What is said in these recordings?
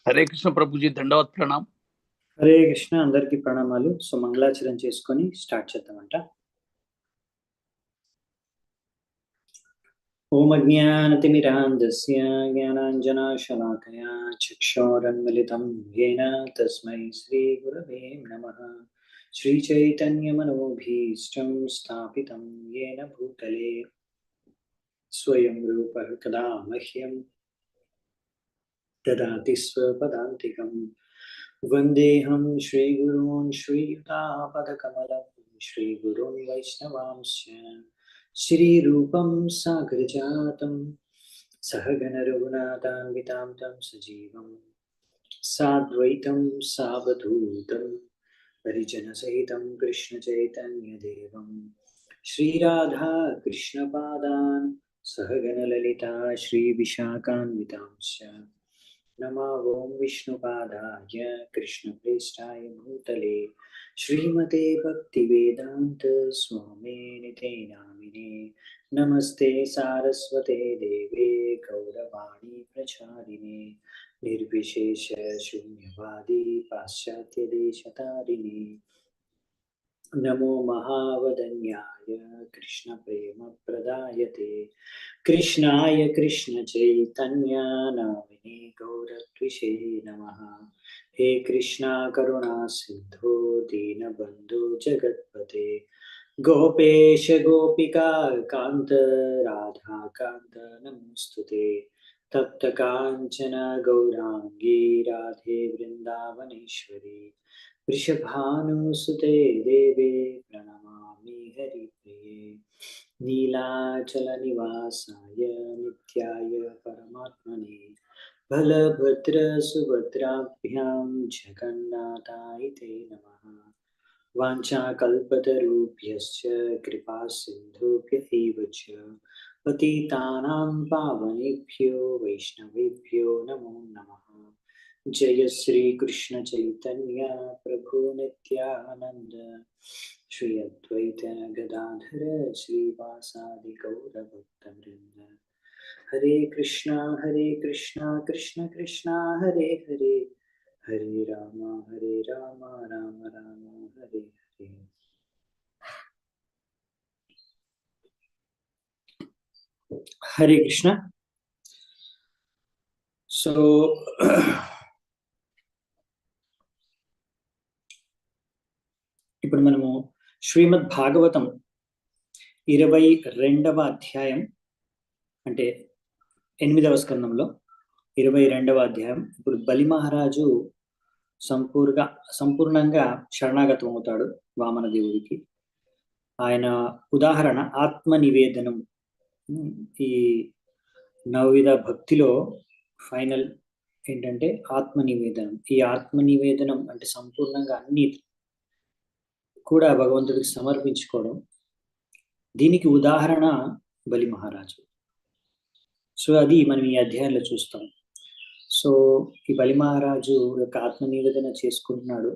హరే కృష్ణ ప్రభుజీ, దండవత్ ప్రణామ్. హరే కృష్ణ, అందరికి ప్రణామాలు. సో మంగళాచరణ చేసుకొని స్టార్ట్ చేద్దామంట. ఓం అజ్ఞానతిమిరాంధస్య జ్ఞానాంజనశలాకయా చక్షురున్మిళితం యేన తస్మై శ్రీ గురవే నమః. శ్రీచైతన్యమనోభీష్టం స్థాపితం యేన భూతలే స్వయం రూపః కదా మహ్యం దదాతి స్వపదాంతికం. వందేహం శ్రీగురూన్ శ్రీయుతాపదకమలం శ్రీగురున్ వైష్ణవాంశ్చ శ్రీరూపం సాగ్రజాతం సహగణ రఘునాథాన్వితాం తం సజీవం సాద్వైతం సావధూతం పరిజన సహితం కృష్ణ చైతన్య దేవం శ్రీరాధా కృష్ణ పాదాన్ సహగణ లలితా శ్రీ విశాఖాన్వితాంశ్చ. నమో ఓం విష్ణుపాదాయ కృష్ణప్రేష్ఠాయ భూతలే శ్రీమతే భక్తివేదాంత స్వామినితే నామినే. నమస్తే సారస్వతే దేవే గౌరవాణి ప్రచారిణే నిర్విశేష శూన్యవాది పాశ్చాత్య దేశతారిణే. నమో మహావదన్యాయ కృష్ణ ప్రేమ ప్రదాయతే కృష్ణాయ కృష్ణ చైతన్య నామినే గౌరత్విషే నమః. హే కృష్ణ కరుణా సింధో దీనబంధు జగత్పతే గోపేశ గోపికా కాంత రాధాకాంత నమోస్తుతే. తప్త కాంచన గౌరాంగీ రాధే వృందావనేశ్వరి వృషభానుసుతే దేవే ప్రణమామి హరిప్రియే. నీలాచల నివాసాయ నిత్యాయ పరమాత్మనే బలభద్ర సుభద్రాభ్యాం జగన్నాథాయ తే నమః. వాంఛాకల్పతరుభ్యశ్చ కృపా సింధుభ్య ఏవ చ పతితానాం పావనేభ్యో వైష్ణవేభ్యో నమో నమః. జయ శ్రీ కృష్ణ చైతన్య ప్రభు నిత్యానంద శ్రీ అద్వైత గదాధర శ్రీవాసాది గౌర భక్త వృంద. హరే కృష్ణ కృష్ణ కృష్ణ హరే హరే హరే రామ రామ రామ హరే హరే. హరే కృష్ణ. సో ఇప్పుడు మనము శ్రీమద్ భాగవతం 22వ అధ్యాయం, అంటే 8వ స్కందంలో 22వ అధ్యాయం. ఇప్పుడు బలి మహారాజు సంపూర్ణంగా శరణాగతం అవుతాడు వామన దేవుడికి. ఆయన ఉదాహరణ ఆత్మ నివేదనం. ఈ నవవిధ భక్తిలో ఫైనల్ ఏంటంటే ఆత్మ నివేదనం. ఈ ఆత్మ నివేదనం అంటే సంపూర్ణంగా అన్ని కూడా భగవంతుడికి సమర్పించుకోవడం. దీనికి ఉదాహరణ బలి మహారాజు. సో అది మనం ఈ అధ్యాయంలో చూస్తాం. సో ఈ బలి మహారాజు యొక్క ఆత్మ నివేదన చేసుకుంటున్నాడు.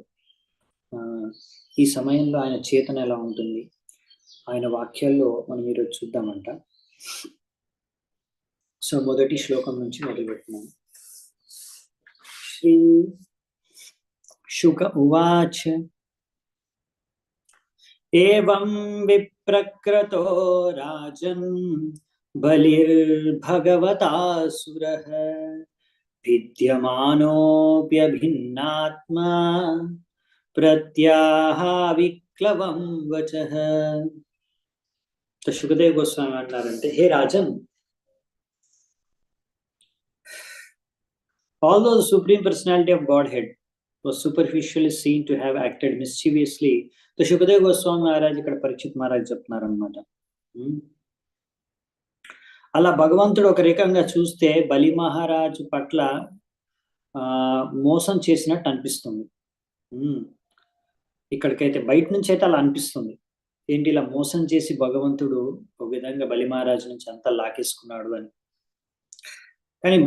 ఈ సమయంలో ఆయన చేతన ఎలా ఉంటుంది, ఆయన వాక్యాల్లో మనం ఈరోజు చూద్దామంట. సో మొదటి శ్లోకం నుంచి మొదలు పెట్టున్నాను. శ్రీ శుక ఉవాచ ఏవం విప్రక్రతో రాజన్ బలిర్భగవతాసురః విద్యమానోప్యభిన్నాత్మా ప్రత్యాహ విక్లవం వచః. శుకదేవ్ గోస్వామి అంటారంటే, హే Rajan, although the supreme personality of Godhead was superficially seen to have acted mischievously, the Shukadeva Goswami Maharaj ఇక్కడ పరీక్షిత్ మహారాజ్ చెప్తున్నారు అనమాట. అలా భగవంతుడు ఒక రకంగా చూస్తే బలి మహారాజు పట్ల మోసం చేసినట్టు అనిపిస్తుంది. ఇక్కడికైతే బయట నుంచి అయితే అలా అనిపిస్తుంది. ఏంటి, ఇలా మోసం చేసి భగవంతుడు ఒక విధంగా బలి మహారాజు నుంచి అంతా లాకేసుకున్నాడు అని. కానీ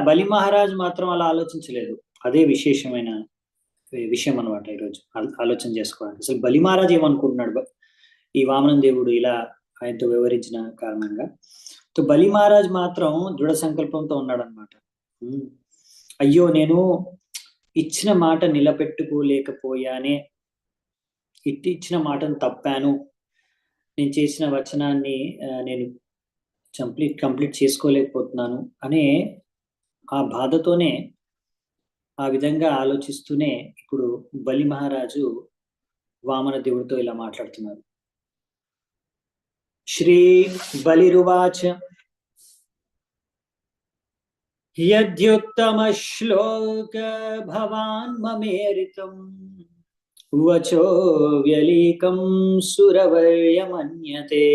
బలి మహారాజు మాత్రం అలా ఆలోచించలేదు. అదే విశేషమైన విషయం అనమాట ఈరోజు ఆలోచన చేసుకోవాలి. అసలు బలి మహారాజు ఏమనుకుంటున్నాడు ఈ వామన దేవుడు ఇలా ఆయనతో వివరించిన కారణంగా. బలి మహారాజ్ మాత్రం దృఢ సంకల్పంతో ఉన్నాడు అనమాట. అయ్యో నేను ఇచ్చిన మాట నిలబెట్టుకోలేకపోయానే, ఇచ్చిన మాటను తప్పాను, నేను చేసిన వచనాన్ని నేను కంప్లీట్ చేసుకోలేకపోతున్నాను అనే ఆ బాధతోనే, ఆ విధంగా ఆలోచిస్తూనే ఇప్పుడు బలి మహారాజు వామన దేవుడితో ఇలా మాట్లాడుతున్నారు. శ్రీ బలిరువాచ యద్యుత్తమ శ్లోక భవాన్ మమేరితం వచో వ్యలీకం సురవర్యమన్యతే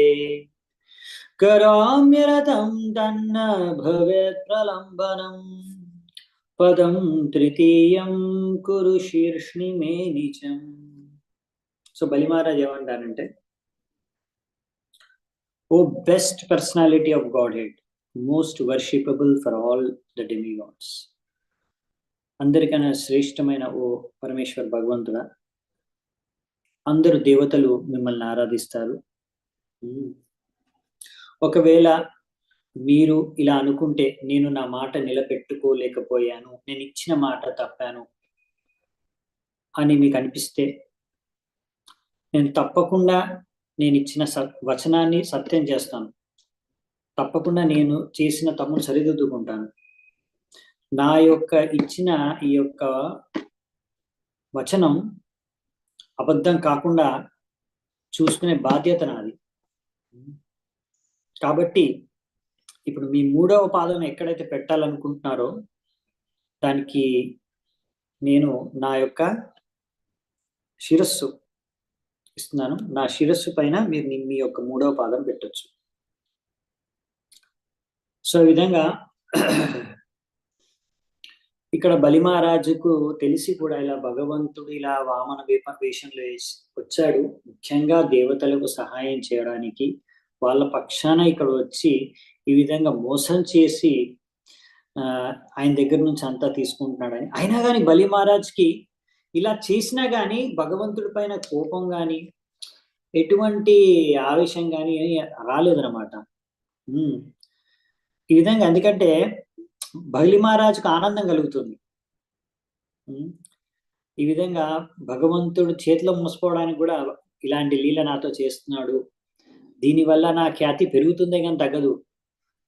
కరామ్యరతం తన్న భవేత్ ప్రలంబనం పదం తృతీయం కురు శీర్ష్ణి మే నిచం. సో బలి మహారాజ్ ఏమంటారంటే, O best personality of Godhead, most worshipable for all the demigods, అందరికన్నా శ్రేష్టమైన ఓ పరమేశ్వర్ భగవంతుడా, అందరు దేవతలు మిమ్మల్ని ఆరాధిస్తారు. ఒకవేళ మీరు ఇలా అనుకుంటే, నేను నా మాట నిలబెట్టుకోలేకపోయాను, నేను ఇచ్చిన మాట తప్పాను అని మీకు అనిపిస్తే, నేను తప్పకుండా నేను ఇచ్చిన వచనాన్ని సత్యం చేస్తాను, తప్పకుండా నేను చేసిన తప్పును సరిదిద్దుకుంటాను. నా యొక్క ఇచ్చిన ఈ యొక్క వచనం అబద్ధం కాకుండా చూసుకునే బాధ్యత నాది. కాబట్టి ఇప్పుడు మీ 3వ పాదం ఎక్కడైతే పెట్టాలనుకుంటున్నారో దానికి నేను నా యొక్క శిరస్సు ఇస్తున్నాను. నా శిరస్సు పైన మీరు మీ యొక్క 3వ పాదం పెట్టొచ్చు. సో ఈ విధంగా ఇక్కడ బలి మహారాజుకు తెలిసి కూడా ఇలా భగవంతుడు ఇలా వామన వేషంలో వచ్చాడు, ముఖ్యంగా దేవతలకు సహాయం చేయడానికి, వాళ్ళ పక్షాన ఇక్కడ వచ్చి ఈ విధంగా మోసం చేసి ఆయన దగ్గర నుంచి అంతా తీసుకుంటున్నాడని. అయినా కానీ బలి మహారాజ్కి ఇలా చేసినా కానీ భగవంతుడి పైన కోపం కానీ ఎటువంటి ఆవేశం కానీ రాలేదన్నమాట. ఈ విధంగా ఎందుకంటే బలి మహారాజుకు ఆనందం కలుగుతుంది. ఈ విధంగా భగవంతుడు చేతిలో మోసపోవడానికి కూడా ఇలాంటి లీల నాతో చేస్తున్నాడు, దీనివల్ల నా ఖ్యాతి పెరుగుతుందే కానీ తగ్గదు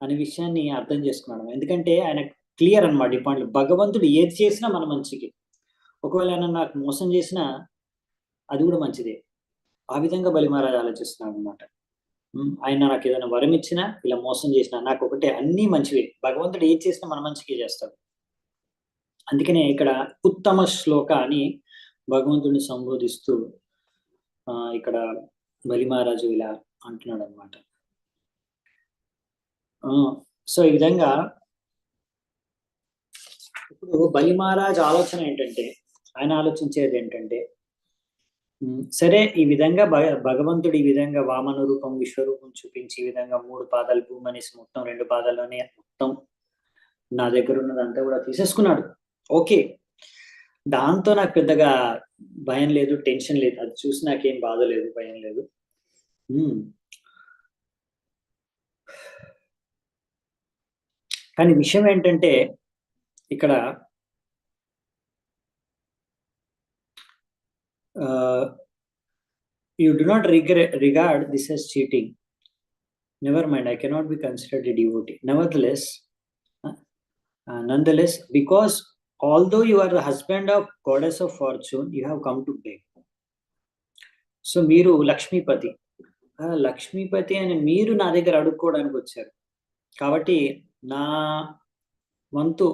అనే విషయాన్ని అర్థం చేసుకున్నాడు. ఎందుకంటే ఆయన క్లియర్ అనమాట ఈ పాయింట్లు. భగవంతుడు ఏది చేసినా మన మంచికి, ఒకవేళ ఆయన నాకు మోసం చేసినా అది కూడా మంచిదే. ఆ విధంగా బలి మహారాజు ఆలోచిస్తున్నాడు అనమాట. ఆయన నాకు ఏదైనా వరం ఇచ్చినా, ఇలా మోసం చేసినా నాకు ఒకటే, అన్నీ మంచివే. భగవంతుడు ఏది చేసినా మన మంచికే చేస్తాడు. అందుకనే ఇక్కడ ఉత్తమ శ్లోక అని భగవంతుడిని సంబోధిస్తూ ఇక్కడ బలి మహారాజు ఇలా అంటున్నాడు అనమాట. సో ఈ విధంగా ఇప్పుడు బలి మహారాజు ఆలోచన ఏంటంటే, ఆయన ఆలోచించేది ఏంటంటే, సరే ఈ విధంగా భగవంతుడు ఈ విధంగా వామన రూపం విశ్వరూపం చూపించి ఈ విధంగా 3 పాదాలు భూమనేసి మొత్తం 2 పాదాల్లోనే మొత్తం నా దగ్గర ఉన్నదంతా కూడా తీసేసుకున్నాడు. ఓకే, దాంతో నాకు పెద్దగా భయం లేదు, టెన్షన్ లేదు, అది చూసి నాకేం బాధ లేదు, భయం లేదు. కానీ విషయం ఏంటంటే ఇక్కడ you do not regard this as cheating. Never mind, I cannot be considered a devotee. Nonetheless, because although you are the husband of goddess of fortune, you have come to beg. So మీరు లక్ష్మీపతి అని మీరు నా దగ్గర అడుక్కోవడానికి వచ్చారు. కాబట్టి నా వంతు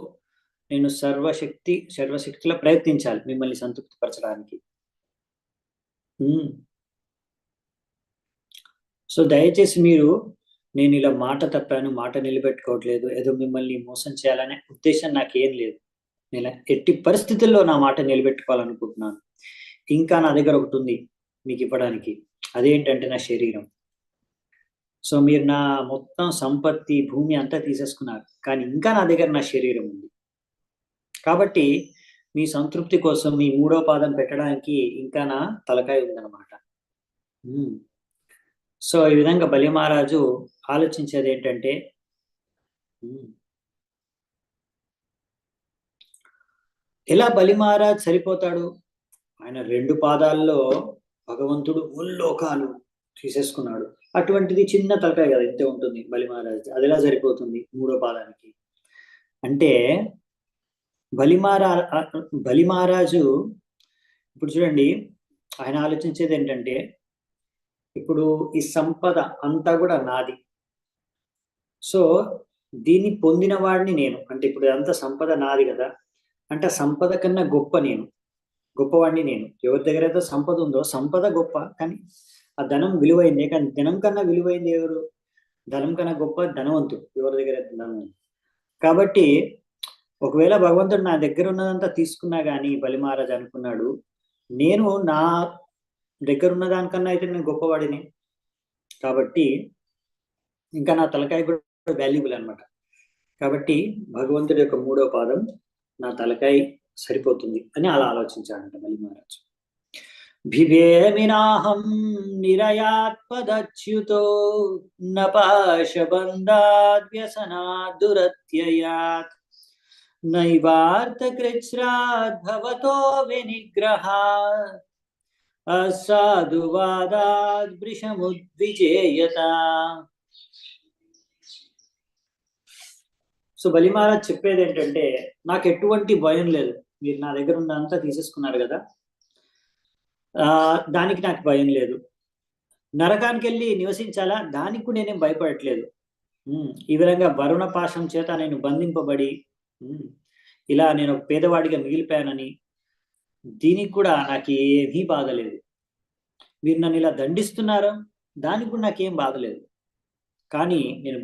నేను సర్వశక్తిలో ప్రయత్నించాలి మిమ్మల్ని సంతృప్తిపరచడానికి. సో దయచేసి మీరు, నేను ఇలా మాట తప్పాను, మాట నిలబెట్టుకోవట్లేదు, ఏదో మిమ్మల్ని మోసం చేయాలనే ఉద్దేశం నాకేం లేదు. నేను ఎట్టి పరిస్థితుల్లో నా మాట నిలబెట్టుకోవాలనుకుంటున్నాను. ఇంకా నా దగ్గర ఒకటి ఉంది మీకు ఇవ్వడానికి, అదేంటంటే నా శరీరం. సో మీరు నా మొత్తం సంపత్తి భూమి అంతా తీసేసుకున్నారు, కానీ ఇంకా నా దగ్గర నా శరీరం ఉంది. కాబట్టి మీ సంతృప్తి కోసం మీ 3వ పాదం పెట్టడానికి ఇంకా నా తలకాయ ఉందన్నమాట. సో ఈ విధంగా బలి మహారాజు ఆలోచించేది ఏంటంటే, ఎలా బలి మహారాజ్ సరిపోతాడు? ఆయన 2 పాదాల్లో భగవంతుడు ముల్లోకాలు తీసేసుకున్నాడు. అటువంటిది చిన్న తలకాయ కదా, ఇంతే ఉంటుంది బలి మహారాజ్. అది ఎలా సరిపోతుంది 3వ పాదానికి? అంటే బలి మహారాజు ఇప్పుడు చూడండి, ఆయన ఆలోచించేది ఏంటంటే, ఇప్పుడు ఈ సంపద అంతా కూడా నాది. సో దీన్ని పొందిన వాడిని నేను. అంటే ఇప్పుడు అంతా సంపద నాది కదా, అంటే సంపద కన్నా గొప్పవాడిని నేను. ఎవరి దగ్గర అయితే సంపద ఉందో, సంపద గొప్ప, కానీ ఆ ధనం విలువైందే. కానీ ధనం కన్నా విలువైంది ఎవరు? ధనం కన్నా గొప్ప ధనవంతుడు, ఎవరి దగ్గర అయితే ధనం ఉంది. కాబట్టి ఒకవేళ భగవంతుడు నా దగ్గర ఉన్నదంతా తీసుకున్నా కానీ, బలి మహారాజ్ అనుకున్నాడు, నేను నా దగ్గర ఉన్న దానికన్నా అయితే నేను గొప్పవాడిని. కాబట్టి ఇంకా నా తలకాయ కూడా వాల్యుబుల్ అనమాట. కాబట్టి భగవంతుడి యొక్క 3వ పాదం నా తలకాయ సరిపోతుంది అని అలా ఆలోచించాడంట బలి మహారాజ్. భివేమినాహం నిరయాత్పదచ్యుతో నపాశబంధాద్ వ్యసనాద్ దురత్యయాత్ నైవార్తకృచ్ఛ్రాద్ భవతో వినిగ్రహాత్ అసాధువాదాద్ వృషముద్విజేయత. సో బలి మహారాజ్ చెప్పేది ఏంటంటే, నాకు ఎటువంటి భయం లేదు. మీరు నా దగ్గర ఉన్నదంతా తీసేసుకున్నారు కదా, దానికి నాకు భయం లేదు. నరకానికి వెళ్ళి నివసించాలా, దానికి కూడా నేనేం భయపడట్లేదు. ఈ విధంగా వరుణ పాశం చేత నేను బంధింపబడి ఇలా నేను పేదవాడిగా మిగిలిపోయానని, దీనికి కూడా నాకు ఏమీ బాధ లేదు. మీరు నన్ను ఇలా దండిస్తున్నారు, దానికి కూడా నాకేం బాధ లేదు. కానీ నేను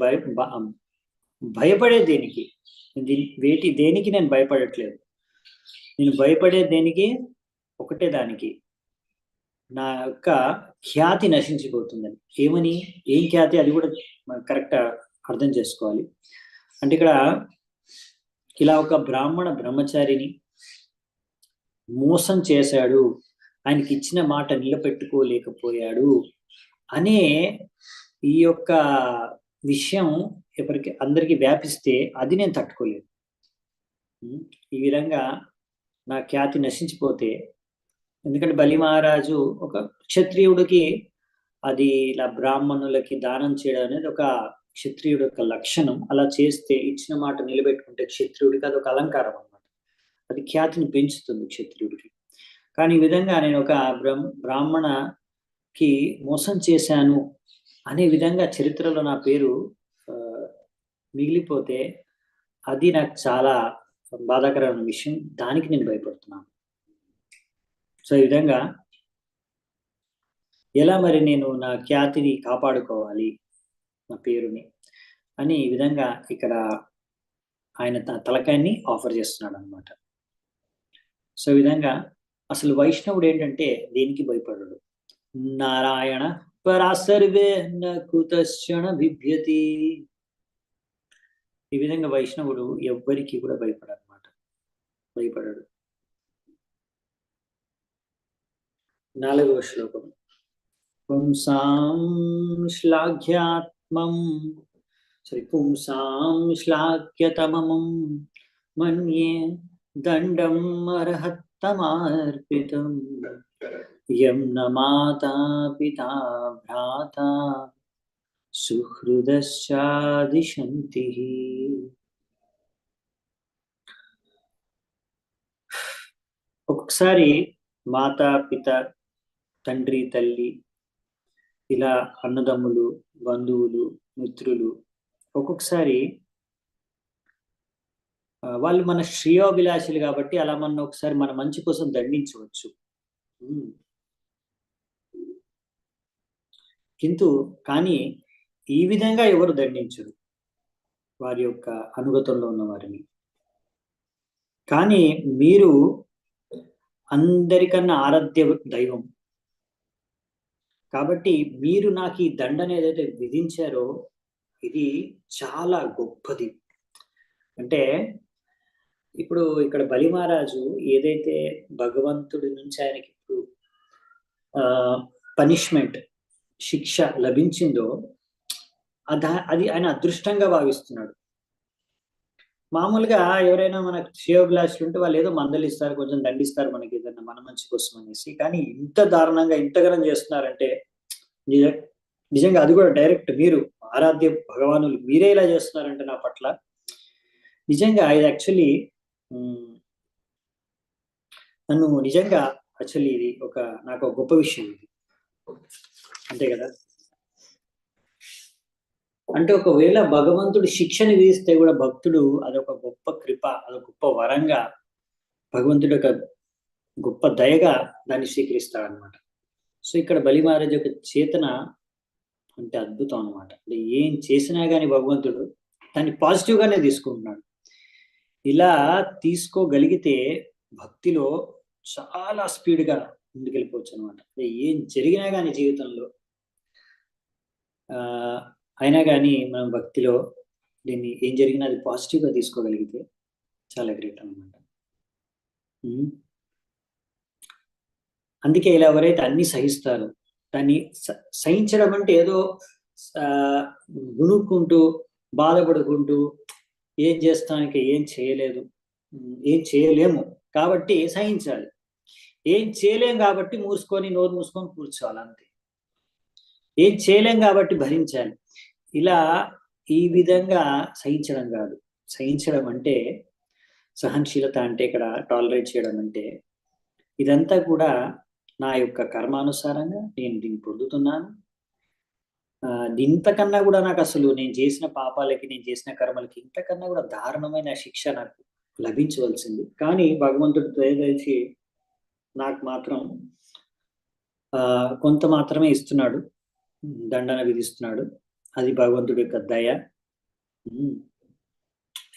భయపడే దేనికి, దేనికి నేను భయపడట్లేదు. నేను భయపడే దేనికి, ఒకటే దానికి, నా యొక్క ఖ్యాతి నశించిపోతుందని. ఏం ఖ్యాతి, అది కూడా కరెక్ట్ అర్థం చేసుకోవాలి. అంటే ఇక్కడ ఇలా ఒక బ్రాహ్మణ బ్రహ్మచారిని మోసం చేశాడు, ఆయనకి ఇచ్చిన మాట నిలబెట్టుకోలేకపోయాడు అనే ఈ యొక్క విషయం అందరికీ వ్యాపిస్తే అది నేను తట్టుకోలేదు. ఈ విధంగా నా ఖ్యాతి నశించిపోతే, ఎందుకంటే బలి మహారాజు ఒక క్షత్రియుడికి అది ఇలా బ్రాహ్మణులకి దానం చేయడం అనేది ఒక క్షత్రియుడి యొక్క లక్షణం. అలా చేస్తే, ఇచ్చిన మాట నిలబెట్టుకుంటే క్షత్రియుడికి అది ఒక అలంకారం అన్నమాట. అది ఖ్యాతిని పెంచుతుంది క్షత్రియుడికి. కానీ ఈ విధంగా నేను ఒక బ్రాహ్మణకి మోసం చేశాను అనే విధంగా చరిత్రలో నా పేరు మిగిలిపోతే అది నాకు చాలా బాధాకరమైన విషయం. దానికి నేను భయపడుతున్నాను. సో ఈ విధంగా ఎలా మరి నేను నా ఖ్యాతిని కాపాడుకోవాలి, నా పేరుని అని ఈ విధంగా ఇక్కడ ఆయన తలకాయని ఆఫర్ చేస్తున్నాడు అనమాట. సో ఈ విధంగా అసలు వైష్ణవుడు ఏంటంటే దేనికి భయపడడు. నారాయణ పరాసర్వే కుతశ్చన బిభ్యతి. ఈ విధంగా వైష్ణవుడు ఎవ్వరికి కూడా భయపడడు. 4వ శ్లోకం. పుంసాం శ్లాఘ్యతమం మన్యే దండం అర్హత్తమార్పితం యం న మాతా పితా భ్రాతా సుహృదశ్చాదిశంతి. ఒక్కొక్కసారి మాతా పిత, తండ్రి తల్లి, ఇలా అన్నదమ్ములు, బంధువులు, మిత్రులు ఒక్కొక్కసారి వాళ్ళు మన శ్రేయోభిలాషులు కాబట్టి అలా మన ఒకసారి మన మంచి కోసం దండించవచ్చు. కానీ ఈ విధంగా ఎవరు దండించరు వారి యొక్క అనుగతంలో ఉన్న వారిని. కానీ మీరు అందరికన్నా ఆరాధ్య దైవం కాబట్టి మీరు నాకు ఈ దండన ఏదైతే విధించారో ఇది చాలా గొప్పది. అంటే ఇప్పుడు ఇక్కడ బలి మహారాజు ఏదైతే భగవంతుడి నుంచి ఆయనకి ఇప్పుడు పనిష్మెంట్, శిక్ష లభించిందో అది ఆయన అదృష్టంగా భావిస్తున్నాడు. మామూలుగా ఎవరైనా మనకు శ్రేయోభిలాషులు ఉంటే వాళ్ళు ఏదో మందలిస్తారు, కొంచెం దండిస్తారు మనకి ఏదైనా మన మంచి కోసం అనేసి. కానీ ఇంత దారుణంగా ఇంతగానం చేస్తున్నారంటే నిజ- నిజంగా అది కూడా డైరెక్ట్ మీరు ఆరాధ్య భగవానులు మీరే ఇలా చేస్తున్నారంటే నా పట్ల నిజంగా ఇది యాక్చువల్లీ నన్ను నిజంగా యాక్చువల్లీ ఇది నాకు ఒక గొప్ప విషయం ఇది, అంతే కదా. అంటే ఒకవేళ భగవంతుడు శిక్షని విధిస్తే కూడా భక్తుడు అదొక గొప్ప కృప, అదొక గొప్ప వరంగా భగవంతుడు ఒక గొప్ప దయగా దాన్ని స్వీకరిస్తాడనమాట. సో ఇక్కడ బలి మహారాజ్ యొక్క చేతన అంటే అద్భుతం అనమాట. అంటే ఏం చేసినా కానీ భగవంతుడు దాన్ని పాజిటివ్ గానే తీసుకుంటున్నాడు. ఇలా తీసుకోగలిగితే భక్తిలో చాలా స్పీడ్ గా ముందుకెళ్ళిపోవచ్చు అనమాట. ఏం జరిగినా కానీ జీవితంలో అయినా కానీ మనం భక్తిలో దీన్ని ఏం జరిగినా అది పాజిటివ్ గా తీసుకోగలిగితే చాలా గ్రేట్ అనమాట. అందుకే ఇలా ఎవరైతే అన్ని సహిస్తారో దాన్ని సహించడం అంటే ఏదో గుణుక్కుంటూ బాధపడుకుంటూ ఏం చేస్తానికి ఏం చేయలేదు, ఏం చేయలేము కాబట్టి సహించాలి, ఏం చేయలేం కాబట్టి నోరు మూసుకొని కూర్చోవాలి అంతే. ఏం చేయలేం కాబట్టి భరించాలి. ఇలా ఈ విధంగా సహించడం కాదు. సహించడం అంటే సహనశీలత అంటే ఇక్కడ టాలరేట్ చేయడం అంటే ఇదంతా కూడా నా యొక్క కర్మానుసారంగా నేను దీన్ని పొందుతున్నాను. ఇంతకన్నా కూడా నాకు అసలు నేను చేసిన పాపాలకి నేను చేసిన కర్మలకి ఇంతకన్నా కూడా దారుణమైన శిక్ష నాకు లభించవలసింది. కానీ భగవంతుడు దయచేసి నాకు మాత్రం కొంత మాత్రమే ఇస్తున్నాడు, దండన విధిస్తున్నాడు. అది భగవంతుడి యొక్క దయ.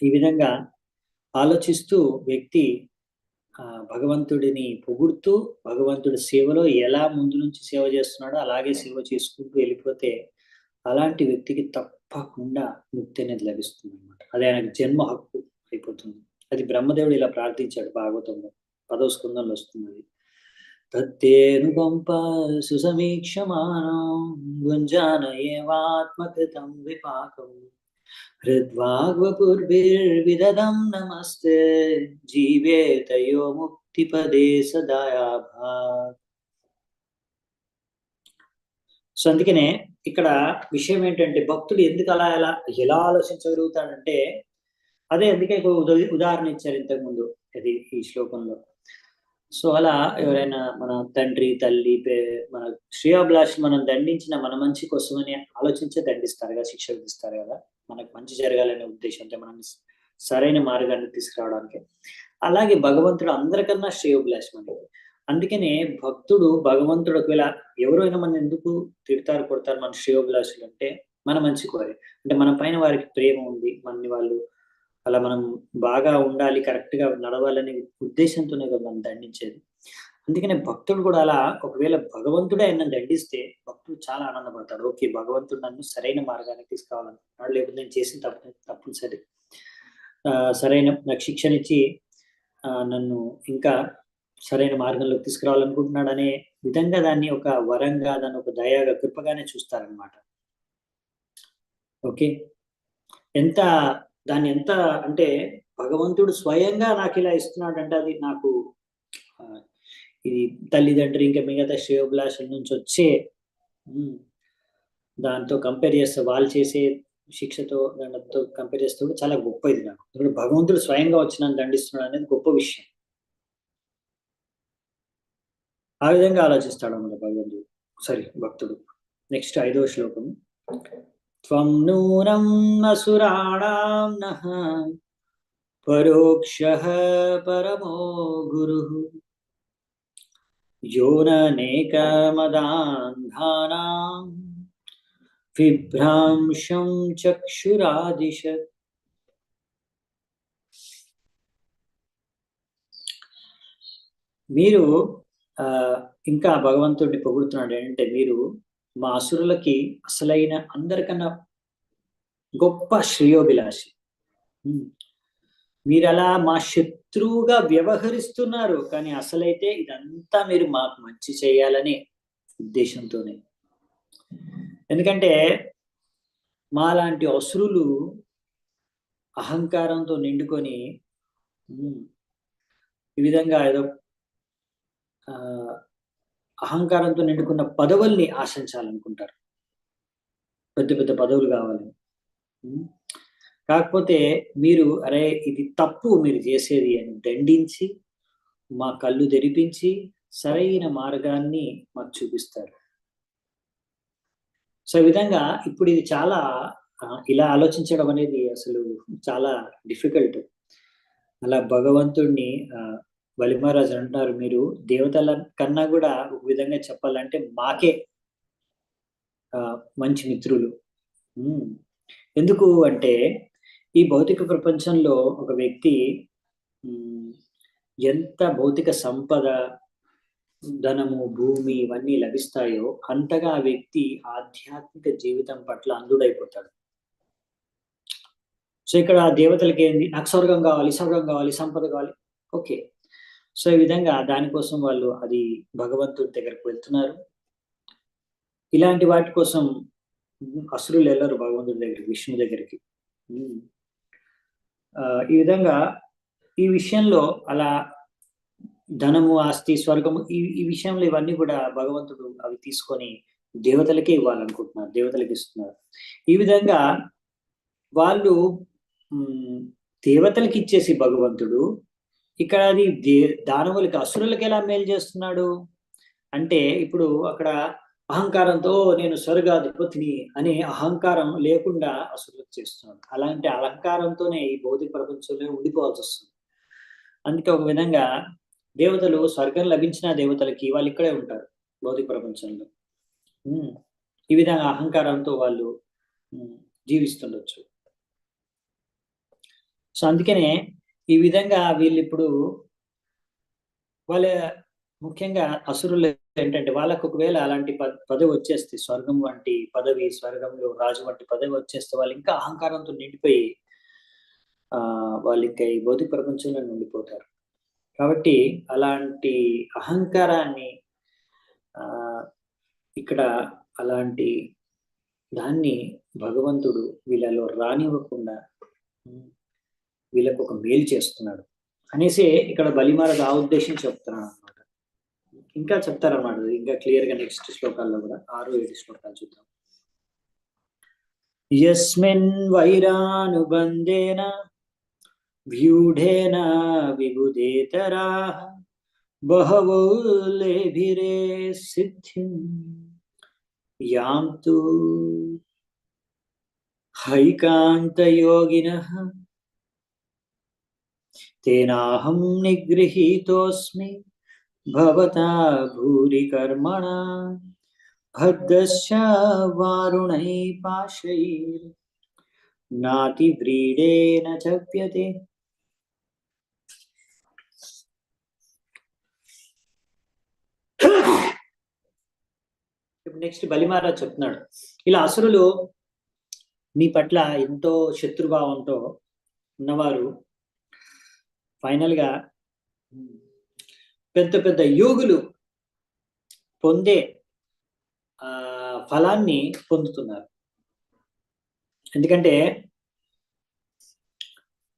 ఈ విధంగా ఆలోచిస్తూ వ్యక్తి భగవంతుడిని పొగుడుతూ భగవంతుడి సేవలో ఎలా ముందు నుంచి సేవ చేస్తున్నాడో అలాగే సేవ చేసుకుంటూ వెళ్ళిపోతే అలాంటి వ్యక్తికి తప్పకుండా ముక్తి అనేది లభిస్తుంది అనమాట. అది ఆయనకు జన్మ హక్కు అయిపోతుంది. అది బ్రహ్మదేవుడు ఇలా ప్రార్థించాడు భాగవతంలో 10వ స్కందంలో వస్తున్నది. తత్తేనుకంప సుసమీక్షమానం గుంజాన ఏవాత్మకృతం విపాకం హృద్వాగ్వపుర్భిర్విదదం నమస్తే జీవేతయో ముక్తిపదే సదాయాభాత్. సో అందుకనే ఇక్కడ విషయం ఏంటంటే భక్తుడు ఎందుకు ఎలా ఆలోచించగలుగుతాడంటే అదే అందుకే ఉదాహరణ ఇచ్చారు ఇంతకుముందు అది ఈ శ్లోకంలో. సో అలా ఎవరైనా మన తండ్రి తల్లి మన శ్రేయోభిలాష్ మనం దండించిన మన మంచి కోసమని ఆలోచించే దండిస్తారు కదా, శిక్ష విధిస్తారు కదా, మనకు మంచి జరగాలనే ఉద్దేశంతో మనం సరైన మార్గాన్ని తీసుకురావడానికి. అలాగే భగవంతుడు అందరికన్నా శ్రేయోభిలాష్ మనకి. అందుకనే భగవంతుడు ఒకవేళ ఎవరైనా మనం ఎందుకు తిడతారు కొడతారు మన శ్రేయోభిలాషులు అంటే మన మంచి కోరే, అంటే మన పైన వారికి ప్రేమ ఉంది, మనని వాళ్ళు అలా మనం బాగా ఉండాలి, కరెక్ట్ గా నడవాలనే ఉద్దేశంతోనే కదా మనం దండించేది. అందుకనే భక్తుడు కూడా అలా ఒకవేళ భగవంతుడే ఆయన దండిస్తే భక్తుడు చాలా ఆనందపడతాడు. ఓకే, భగవంతుడు నన్ను సరైన మార్గానికి తీసుకురావాలనుకుంటున్నాడు, లేకపోతే నేను చేసిన తప్పుని సరైన నాకు శిక్షనిచ్చి నన్ను ఇంకా సరైన మార్గంలోకి తీసుకురావాలనుకుంటున్నాడు అనే విధంగా దాన్ని ఒక వరంగా, దాన్ని ఒక దయగా, కృపగానే చూస్తారనమాట. ఓకే, దాన్ని ఎంత అంటే భగవంతుడు స్వయంగా నాకు ఇలా ఇస్తున్నాడు అంటే అది నాకు ఇది తల్లిదండ్రి ఇంకా మిగతా శ్రేయోభిలాషుల నుంచి వచ్చే దాంతో కంపేర్ చేస్తే వాళ్ళు చేసే శిక్షతో దాంతో కంపేర్ చేస్తే కూడా చాలా గొప్ప ఇది నాకు. ఇప్పుడు భగవంతుడు స్వయంగా వచ్చి నన్ను దండిస్తున్నాడు అనేది గొప్ప విషయం. ఆ విధంగా ఆలోచిస్తాడు అన్నమాట భక్తుడు. నెక్స్ట్ 5వ శ్లోకం. త్వం నూనం అసురాణాం నః పరోక్షః పరమో గురుః యోననేకమదాన్ధానాం విభ్రాంశం చక్షురాదిశత్. మీరు ఇంకా భగవంతుడిని పొగుడుతున్నాడు ఏంటంటే మీరు మా అసురులకి అసలైన అందరికన్నా గొప్ప శ్రేయోభిలాషి, మీరు అలా మా శత్రువుగా వ్యవహరిస్తున్నారు, కానీ అసలైతే ఇదంతా మీరు మాకు మంచి చేయాలనే ఉద్దేశంతోనే. ఎందుకంటే మాలాంటి అసురులు అహంకారంతో నిండుకొని ఈ విధంగా ఏదో అహంకారంతో నిండుకున్న పదవుల్ని ఆశించాలనుకుంటారు. పెద్ద పెద్ద పదవులు కావాలని. కాకపోతే మీరు అరే ఇది తప్పు మీరు చేసేది అని దండించి మా కళ్ళు తెరిపించి సరైన మార్గాన్ని మాకు చూపిస్తారు. సో ఈ విధంగా ఇప్పుడు ఇది చాలా ఇలా ఆలోచించడం అనేది అసలు చాలా డిఫికల్ట్. అలా భగవంతుడిని బలిమహారాజు అంటున్నారు, మీరు దేవతల కన్నా కూడా ఒక విధంగా చెప్పాలంటే మాకే మంచి మిత్రులు. ఎందుకు అంటే ఈ భౌతిక ప్రపంచంలో ఒక వ్యక్తి ఎంత భౌతిక సంపద, ధనము, భూమి ఇవన్నీ లభిస్తాయో అంతగా ఆ వ్యక్తి ఆధ్యాత్మిక జీవితం పట్ల అంధుడైపోతాడు. సో ఇక్కడ దేవతలకి ఏంది, నాకు స్వర్గం కావాలి, స్వర్గం కావాలి, సంపద కావాలి. ఓకే, సో ఈ విధంగా దానికోసం వాళ్ళు అది భగవంతుడి దగ్గరకు వెళ్తున్నారు. ఇలాంటి వాటి కోసం అసురులు వెళ్ళరు భగవంతుడి దగ్గరికి, విష్ణు దగ్గరికి. ఈ విధంగా ఈ విషయంలో అలా ధనము, ఆస్తి, స్వర్గము ఈ విషయంలో ఇవన్నీ కూడా భగవంతుడు అవి తీసుకొని దేవతలకే ఇవ్వాలనుకుంటున్నారు, దేవతలకి ఇస్తున్నారు. ఈ విధంగా వాళ్ళు దేవతలకి ఇచ్చేసి భగవంతుడు ఇక్కడ అది దానవులకి, అసురులకి ఎలా మేలు చేస్తున్నాడు అంటే, ఇప్పుడు అక్కడ అహంకారంతో నేను స్వర్గాధిపతిని అనే అహంకారం లేకుండా అసురులకు చేస్తున్నాడు. అలాంటి అహంకారంతోనే ఈ భౌతిక ప్రపంచంలో ఉండిపోవాల్సి వస్తుంది. అందుకే ఒక విధంగా దేవతలు స్వర్గం లభించిన దేవతలకి వాళ్ళు ఇక్కడే ఉంటారు భౌతిక ప్రపంచంలో. ఈ విధంగా అహంకారంతో వాళ్ళు జీవిస్తుండొచ్చు. సో అందుకనే ఈ విధంగా వీళ్ళు ఇప్పుడు వాళ్ళ ముఖ్యంగా అసురులు ఏంటంటే, వాళ్ళకు ఒకవేళ అలాంటి పదవి వచ్చేస్తే, స్వర్గం వంటి పదవి, స్వర్గంలో రాజు వంటి పదవి వచ్చేస్తే వాళ్ళు ఇంకా అహంకారంతో నిండిపోయి వాళ్ళు ఇంకా ఈ భౌతిక ప్రపంచంలో ఉండిపోతారు. కాబట్టి అలాంటి అహంకారాన్ని ఇక్కడ అలాంటి దాన్ని భగవంతుడు వీళ్ళలో రానివ్వకుండా వీళ్ళకు ఒక మేలు చేస్తున్నాడు అనేసి ఇక్కడ బలిమహారాజు ఆ ఉద్దేశం చెప్తున్నాడు అనమాట. ఇంకా చెప్తారన్నమాట, ఇంకా క్లియర్ గా నెక్స్ట్ శ్లోకాల్లో కూడా 6-7 శ్లోకాలు చూద్దాం. యస్మిన్ వైరానుబంధేన వ్యూఢేన విబుధేతరాః బహవో లేభిరే సిద్ధిం యాంతు హైకాంతయోగినః తేనాహం నిగృహీతోస్మి భవతా భూరి కర్మణా బద్ధస్య వారుణై పాశైర్ నాతి వ్రీడేన చప్యతే. ఇప్పుడు నెక్స్ట్ బలిమహారాజు చెప్తున్నాడు, ఇలా అసురులు మీ పట్ల ఎంతో శత్రుభావంతో ఉన్నవారు ఫైనల్ గా పెద్ద పెద్ద యోగులు పొందే ఫలాన్ని పొందుతున్నారు. ఎందుకంటే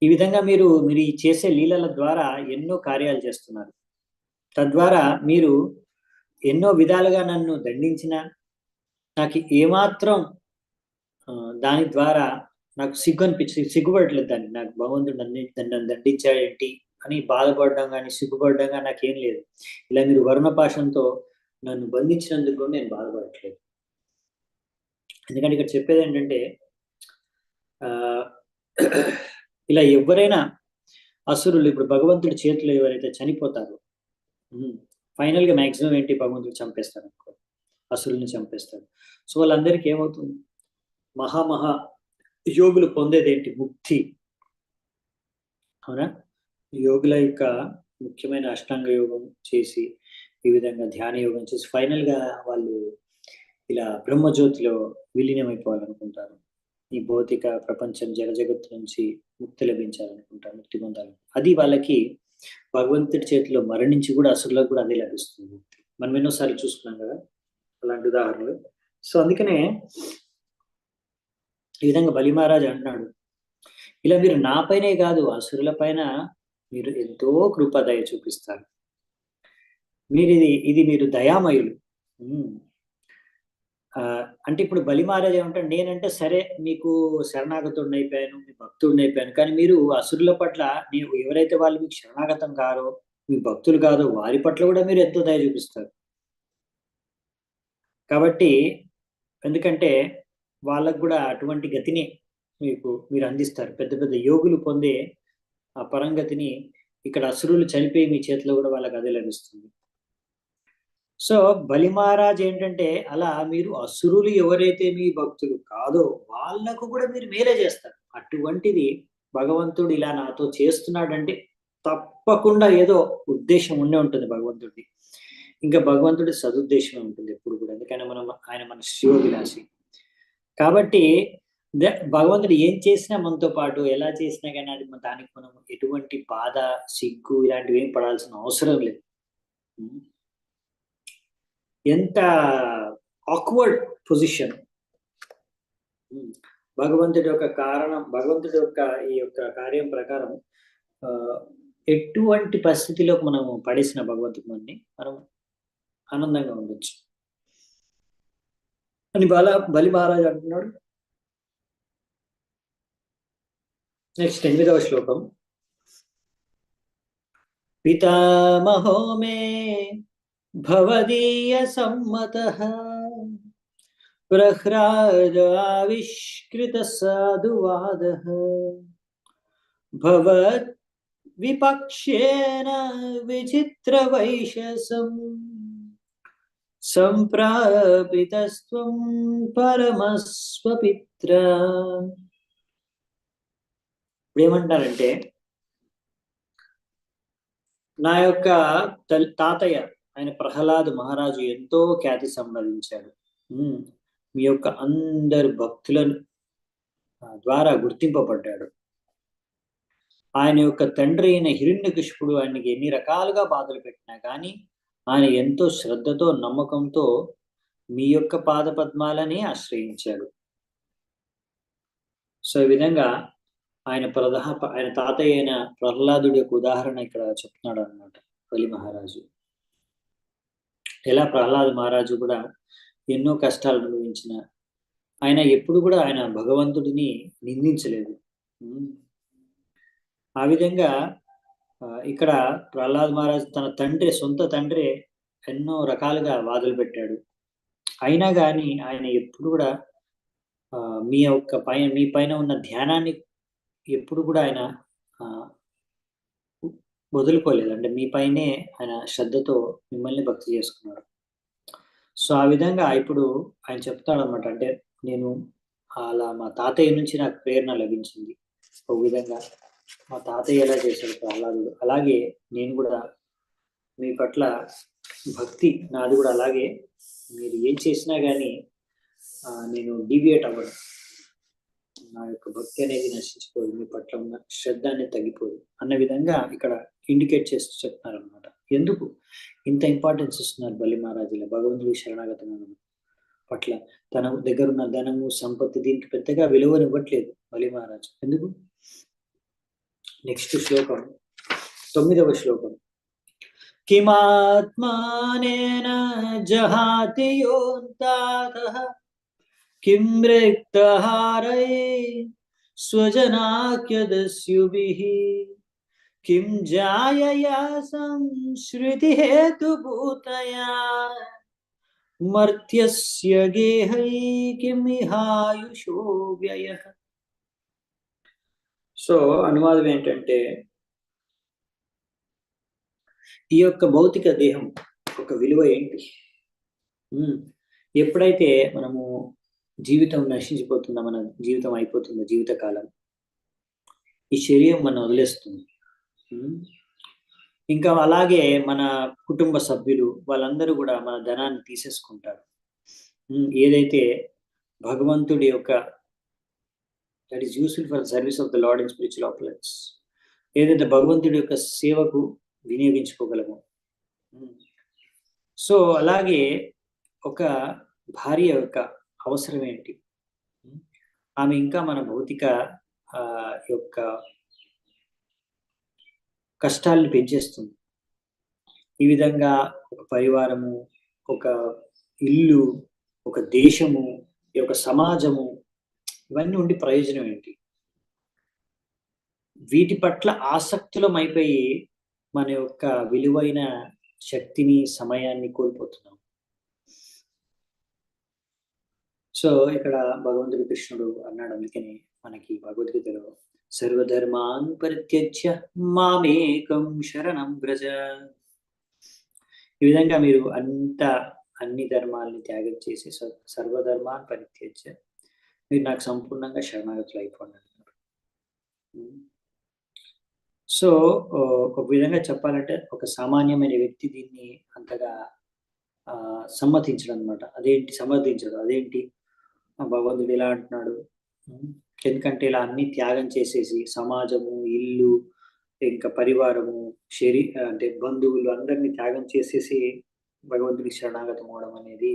ఈ విధంగా మీరు ఈ చేసే లీలల ద్వారా ఎన్నో కార్యాలు చేస్తున్నారు. తద్వారా మీరు ఎన్నో విధాలుగా నన్ను దండించినా నాకు ఏమాత్రం దాని ద్వారా నాకు సిగ్గుపడట్లేదు. దాన్ని నాకు భగవంతుడు నన్ను దండించాడేంటి అని బాధపడడం కానీ సిగ్గుపడడం కానీ నాకేం లేదు. ఇలా మీరు వర్ణపాశంతో నన్ను బంధించినందుకు కూడా నేను బాధపడట్లేదు. ఎందుకంటే ఇక్కడ చెప్పేది ఏంటంటే, ఇలా ఎవరైనా అసురులు ఇప్పుడు భగవంతుడి చేతిలో ఎవరైతే చనిపోతారో ఫైనల్ గా మాక్సిమం ఏంటి, భగవంతుడు చంపేస్తారు అనుకో, అసురుల్ని చంపేస్తారు. సో వాళ్ళందరికీ ఏమవుతుంది, మహా యోగులు పొందేది ఏంటి, ముక్తి. అవునా, యోగుల యొక్క ముఖ్యమైన అష్టాంగ యోగం చేసి ఈ విధంగా ధ్యాన యోగం చేసి ఫైనల్ గా వాళ్ళు ఇలా బ్రహ్మజ్యోతిలో విలీనమైపోవాలనుకుంటారు. ఈ భౌతిక ప్రపంచం జగత్తు నుంచి ముక్తి లభించాలనుకుంటారు, ముక్తి పొందాలి. అది వాళ్ళకి భగవంతుడి చేతిలో మరణించి కూడా అసురులకు కూడా అదే లభిస్తుంది ముక్తి. మనం ఎన్నోసార్లు చూసుకున్నాం కదా అలాంటి ఉదాహరణలు. సో అందుకనే ఈ విధంగా బలిమహారాజు అంటున్నాడు, ఇలా మీరు నా పైనే కాదు, అసురుల పైన మీరు ఎంతో కృపదయ చూపిస్తారు. మీరు ఇది మీరు దయామయులు. అంటే ఇప్పుడు బలి మహారాజు ఏమంటాడు, నేనంటే సరే మీకు శరణాగతుడిని అయిపోయాను, మీ భక్తుడిని అయిపోయాను, కానీ మీరు అసురుల పట్ల నీవు ఎవరైతే వాళ్ళు మీకు శరణాగతం కారో, మీ భక్తులు కాదో వారి పట్ల కూడా మీరు ఎంతో దయ చూపిస్తారు. కాబట్టి ఎందుకంటే వాళ్ళకు కూడా అటువంటి గతిని మీరు అందిస్తారు. పెద్ద పెద్ద యోగులు పొందే ఆ పరంగతిని ఇక్కడ అసురులు చనిపోయి మీ చేతిలో కూడా వాళ్ళకి అదే లభిస్తుంది. సో బలి మహారాజ్ ఏంటంటే అలా మీరు అసురులు ఎవరైతే మీ భక్తులు కాదో వాళ్ళకు కూడా మీరు మేలే చేస్తారు. అటువంటిది భగవంతుడు ఇలా నాతో చేస్తున్నాడంటే తప్పకుండా ఏదో ఉద్దేశం ఉండే ఉంటుంది భగవంతుడికి. ఇంకా భగవంతుడి సదుద్దేశం ఉంటుంది ఎప్పుడు కూడా, ఎందుకైనా ఆయన మన శివవిలాసి కాబట్టి భగవంతుడు ఏం చేసినా మనతో పాటు, ఎలా చేసినా కానీ అది దానికి మనం ఎటువంటి బాధ, సిగ్గు ఇలాంటివి ఏం పడాల్సిన అవసరం లేదు. ఎంత ఆక్వర్డ్ పొజిషన్. భగవంతుడి యొక్క ఈ యొక్క కార్యం ప్రకారం ఎటువంటి పరిస్థితిలో మనము పడేసిన భగవంతుడిని మనం ఆనందంగా ఉండొచ్చు అని బలి మహారాజు అంటున్నాడు. నెక్స్ట్ 8వ శ్లోకం. పితామహో మే భవదీయ సమ్మతః ప్రహ్లాదావిష్కృత సాధువాదః భవద్ విపక్షేన విచిత్ర వైశసం సంప్రాపితస్త్వం పరమస్వపిత్ర. ఏమంటారంటే నా యొక్క తాతయ్య ఆయన ప్రహ్లాద్ మహారాజు ఎంతో ఖ్యాతి సంపాదించాడు. మీ యొక్క అందరు భక్తుల ద్వారా గుర్తింపబడ్డాడు. ఆయన యొక్క తండ్రి అయిన హిరణ్యకశిపుడు ఆయనకి ఎన్ని రకాలుగా బాధలు పెట్టినా కానీ ఆయన ఎంతో శ్రద్ధతో నమ్మకంతో మీ యొక్క పాద పద్మాలని ఆశ్రయించాడు. సో ఈ విధంగా ఆయన తాతయ్య అయిన ప్రహ్లాదుడి యొక్క ఉదాహరణ ఇక్కడ చెప్తున్నాడు అన్నమాట బలి మహారాజు. ఎలా ప్రహ్లాద్ మహారాజు కూడా ఎన్నో కష్టాలు అనుభవించిన ఆయన ఎప్పుడు కూడా ఆయన భగవంతుడిని నిందించలేదు. ఆ విధంగా ఇక్కడ ప్రహ్లాద్ మహారాజు తన సొంత తండ్రి ఎన్నో రకాలుగా బాధలు పెట్టాడు. అయినా కానీ ఆయన ఎప్పుడు కూడా మీ పైన ఉన్న ధ్యానాన్ని ఎప్పుడు కూడా ఆయన వదులుకోలేదు. అంటే మీ పైనే ఆయన శ్రద్ధతో మిమ్మల్ని భక్తి చేసుకున్నాడు. సో ఆ విధంగా ఇప్పుడు ఆయన చెప్తాడు అనమాట, అంటే నేను అలా మా తాతయ్య నుంచి నాకు ప్రేరణ లభించింది. ఒక విధంగా మా తాతయ్య ఎలా చేశాడు ప్రహ్లాదుడు, అలాగే నేను కూడా మీ పట్ల భక్తి నాది కూడా అలాగే. మీరు ఏం చేసినా కానీ నేను డీవియేట్ అవ్వను. నా యొక్క భక్తి అనేది నశించిపోదు, మీ పట్ల ఉన్న శ్రద్ధ అనేది తగ్గిపోదు అన్న విధంగా ఇక్కడ ఇండికేట్ చేస్తూ చెప్తున్నారు అనమాట. ఎందుకు ఇంత ఇంపార్టెన్స్ ఇస్తున్నారు బలి మహారాజుల భగవంతుడి శరణాగతం పట్ల? తన దగ్గర ఉన్న ధనము, సంపత్తి దీనికి పెద్దగా విలువనివ్వట్లేదు బలి మహారాజు. ఎందుకు? నెక్స్ట్ శ్లోకం 9వ శ్లోకం. కిమాత్మానేన జహాతి యోంతాతః కిం రిక్తహారై స్వజనాఖ్యదస్యుభిః కిం జాయయా సంశ్రుతి హేతుభూతయా మర్త్యస్య గేహై కిం ఇహాయుషో వ్యయః. సో అనువాదం ఏంటంటే, ఈ యొక్క భౌతిక దేహం ఒక విలువ ఏంటి? ఎప్పుడైతే మనము జీవితం నశించిపోతుందో, మన జీవితం అయిపోతుందో, జీవితకాలం ఈ శరీరం మనం వదిలేస్తుంది. ఇంకా అలాగే మన కుటుంబ సభ్యులు వాళ్ళందరూ కూడా మన ధనాన్ని తీసేసుకుంటారు. ఏదైతే భగవంతుడి యొక్క that is useful for service of the lord in spiritual ఆపరెన్స్, ఏదైతే భగవంతుడి యొక్క సేవకు వినియోగించుకోగలము. సో అలాగే ఒక భార్య యొక్క అవసరం ఏంటి? ఆమె ఇంకా మన భౌతిక యొక్క కష్టాలను పెంచేస్తుంది. ఈ విధంగా ఒక పరివారము, ఒక ఇల్లు, ఒక దేశము, ఈ యొక్క సమాజము, ఇవన్నీ ఉండి ప్రయోజనం ఏంటి? వీటి పట్ల ఆసక్తులమైపోయి మన యొక్క విలువైన శక్తిని, సమయాన్ని కోల్పోతున్నాం. సో ఇక్కడ భగవంతుడు కృష్ణుడు అన్నాడు, అందుకని మనకి భగవద్గీతలో సర్వధర్మాన్ పరిత్యజ్య మామేకం శరణం వ్రజ. ఈ విధంగా మీరు అన్ని ధర్మాలని త్యాగం చేసి సర్వధర్మాన్ పరిత్యజ్య మీరు నాకు సంపూర్ణంగా శరణాగతులు అయిపోండి అంటున్నారు. సో ఒక విధంగా చెప్పాలంటే ఒక సామాన్యమైన వ్యక్తి దీన్ని అంతగా సమ్మతించడం అనమాట. సమర్థించడు. అదేంటి భగవంతుడు ఇలా అంటున్నాడు? ఎందుకంటే ఇలా అన్ని త్యాగం చేసేసి సమాజము, ఇల్లు, ఇంకా పరివారము, అంటే బంధువులు అందరినీ త్యాగం చేసేసి భగవంతుడికి శరణాగతం అవడం అనేది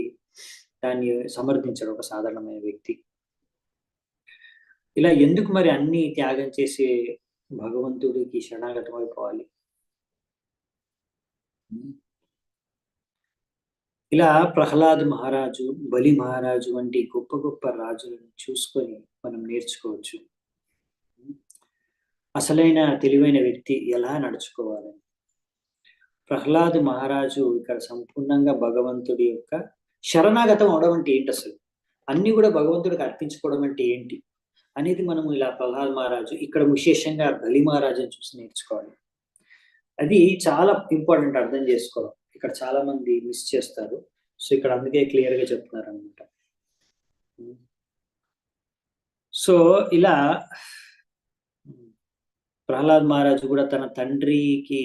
దాన్ని సమర్థించడు ఒక సాధారణమైన వ్యక్తి. ఇలా ఎందుకు మరి అన్ని త్యాగం చేసి భగవంతుడికి శరణాగతం అయిపోవాలి? ఇలా ప్రహ్లాద్ మహారాజు, బలి మహారాజు వంటి గొప్ప గొప్ప రాజులను చూసుకొని మనం నేర్చుకోవచ్చు అసలైన తెలివైన వ్యక్తి ఎలా నడుచుకోవాలని. ప్రహ్లాద్ మహారాజు ఇక్కడ సంపూర్ణంగా భగవంతుడి యొక్క శరణాగతం అవడం అంటే ఏంటి, అసలు అన్ని కూడా భగవంతుడికి అర్పించుకోవడం అంటే ఏంటి అనేది మనం ఇలా ప్రహ్లాద్ మహారాజు, ఇక్కడ విశేషంగా బలి మహారాజుని చూసి నేర్చుకోవాలి. అది చాలా ఇంపార్టెంట్ అర్థం చేసుకోవడం. ఇక్కడ చాలా మంది మిస్ చేస్తారు. సో ఇక్కడ అందుకే క్లియర్ గా చెప్తున్నారు అనమాట. సో ఇలా ప్రహ్లాద్ మహారాజు కూడా తన తండ్రికి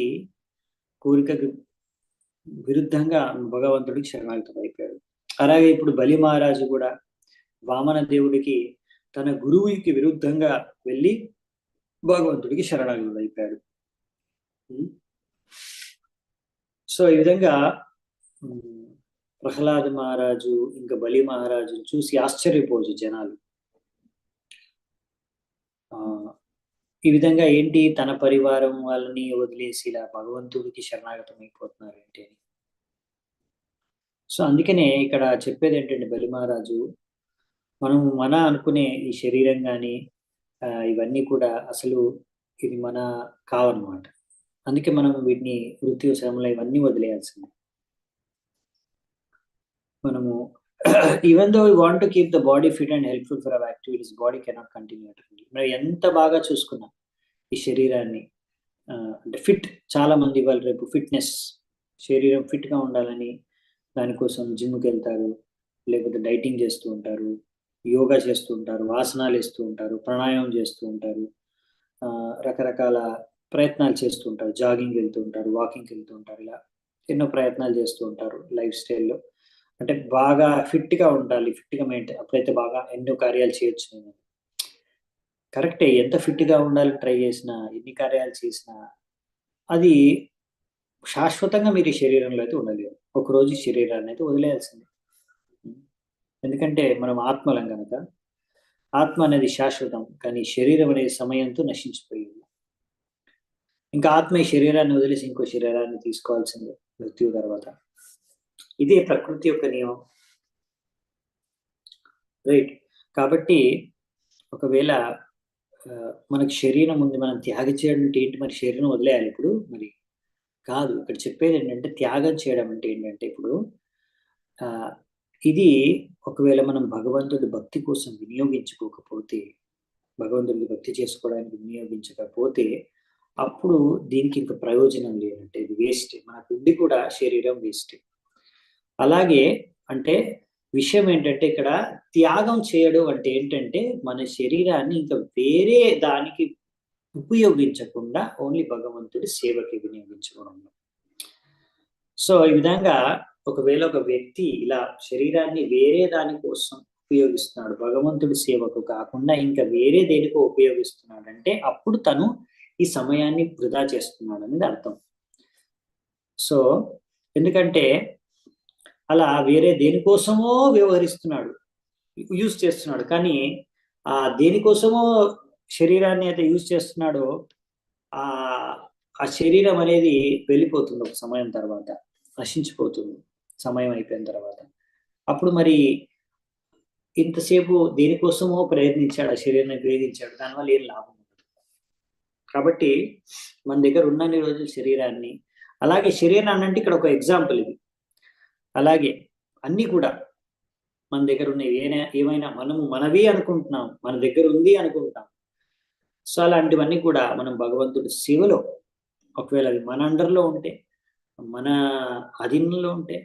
కోరికకు విరుద్ధంగా భగవంతుడికి శరణాగతం అయిపోయాడు. అలాగే ఇప్పుడు బలి మహారాజు కూడా వామన దేవుడికి తన గురువుకి విరుద్ధంగా వెళ్ళి భగవంతుడికి శరణాగతం అయిపోయాడు. సో ఈ విధంగా ప్రహ్లాద్ మహారాజు ఇంకా బలి మహారాజు చూసి ఆశ్చర్యపోవచ్చు జనాలు. ఈ విధంగా ఏంటి, తన పరివారం వాళ్ళని వదిలేసి ఇలా భగవంతుడికి శరణాగతం అయిపోతున్నారు ఏంటి అని. సో అందుకనే ఇక్కడ చెప్పేది ఏంటంటే బలి మహారాజు, మనం అనుకునే ఈ శరీరం కానీ ఇవన్నీ కూడా అసలు ఇది మన కావన్నమాట. అందుకే మనం వీటిని మృత్యు, శ్రమలు ఇవన్నీ వదిలేయాల్సింది. మనము even though we want to keep the body fit and helpful for hour activities, body cannot continue. మనం ఎంత బాగా చూసుకున్నా ఈ శరీరాన్ని అంటే ఫిట్, చాలా మంది ఇవాళ రేపు ఫిట్నెస్, శరీరం ఫిట్గా ఉండాలని దానికోసం జిమ్కి వెళ్తారు, లేకపోతే డైటింగ్ చేస్తూ ఉంటారు, యోగా చేస్తూ ఉంటారు, ఆసనాలు వేస్తూ ఉంటారు, ప్రాణాయామం చేస్తూ ఉంటారు, రకరకాల ప్రయత్నాలు చేస్తూ ఉంటారు, జాగింగ్ వెళ్తూ ఉంటారు, వాకింగ్కి వెళ్తూ ఉంటారు, ఇలా ఎన్నో ప్రయత్నాలు చేస్తూ ఉంటారు లైఫ్ స్టైల్లో. అంటే బాగా ఫిట్గా ఉండాలి, ఫిట్గా మెయింటైన్, అప్పుడైతే బాగా ఎన్నో కార్యాలు చేయొచ్చు. నేను కరెక్టే, ఎంత ఫిట్గా ఉండాలని ట్రై చేసినా, ఎన్ని కార్యాలు చేసినా అది శాశ్వతంగా మీరు ఈ శరీరంలో అయితే ఉండలేరు. ఒకరోజు ఈ శరీరాన్ని అయితే వదిలేయాల్సిందే. ఎందుకంటే మనం ఆత్మలం కనుక, ఆత్మ అనేది శాశ్వతం, కానీ శరీరం అనేది సమయంతో నశించిపోయింది. ఇంకా ఆత్మ ఈ శరీరాన్ని వదిలేసి ఇంకో శరీరాన్ని తీసుకోవాల్సిందే మృత్యు తర్వాత. ఇదే ప్రకృతి యొక్క నియమం, రైట్? కాబట్టి ఒకవేళ మనకి శరీరం ఉంది, మనం త్యాగం చేయడం అంటే ఏంటి? మరి శరీరం వదిలేయాలి ఇప్పుడు? మరి కాదు. ఇక్కడ చెప్పేది ఏంటంటే త్యాగం చేయడం అంటే ఏంటంటే, ఇప్పుడు ఇది ఒకవేళ మనం భగవంతుడి భక్తి కోసం వినియోగించుకోకపోతే, భగవంతుడికి భక్తి చేసుకోవడానికి వినియోగించకపోతే, అప్పుడు దీనికి ఇంకా ప్రయోజనం లేదంటే ఇది వేస్ట్. మనకు ఉండి కూడా శరీరం వేస్ట్. అలాగే అంటే విషయం ఏంటంటే, ఇక్కడ త్యాగం చేయడం అంటే ఏంటంటే మన శరీరాన్ని ఇంకా వేరే దానికి ఉపయోగించకుండా ఓన్లీ భగవంతుడి సేవకి వినియోగించుకోవడం. సో ఈ విధంగా ఒకవేళ ఒక వ్యక్తి ఇలా శరీరాన్ని వేరే దానికోసం ఉపయోగిస్తున్నాడు, భగవంతుడి సేవకు కాకుండా ఇంకా వేరే దేనికో ఉపయోగిస్తున్నాడంటే అప్పుడు తను ఈ సమయాన్ని వృధా చేస్తున్నాడు అనేది అర్థం. సో ఎందుకంటే అలా వేరే దేనికోసమో వ్యవహరిస్తున్నాడు, యూజ్ చేస్తున్నాడు, కానీ ఆ దేనికోసమో శరీరాన్ని అయితే యూజ్ చేస్తున్నాడో ఆ ఆ శరీరం అనేది వెళ్ళిపోతుంది ఒక సమయం తర్వాత, నశించిపోతుంది సమయం అయిపోయిన తర్వాత. అప్పుడు మరి ఇంతసేపు దేనికోసమో ప్రయత్నించాడు, ఆ శరీరాన్ని వేధించాడు, దానివల్ల ఏం లాభం ఉండదు. కాబట్టి మన దగ్గర ఉన్నన్ని రోజులు శరీరాన్ని, అలాగే శరీరాన్ని అంటే ఇక్కడ ఒక ఎగ్జాంపుల్ ఇది, అలాగే అన్ని కూడా మన దగ్గర ఉన్నవి ఏమైనా మనము మనవి అనుకుంటున్నాం, మన దగ్గర ఉంది అనుకుంటాం. సో అలాంటివన్నీ కూడా మనం భగవంతుడి సేవలో, ఒకవేళ అది మన అండర్లో ఉంటే, మన అధీనంలో ఉంటే,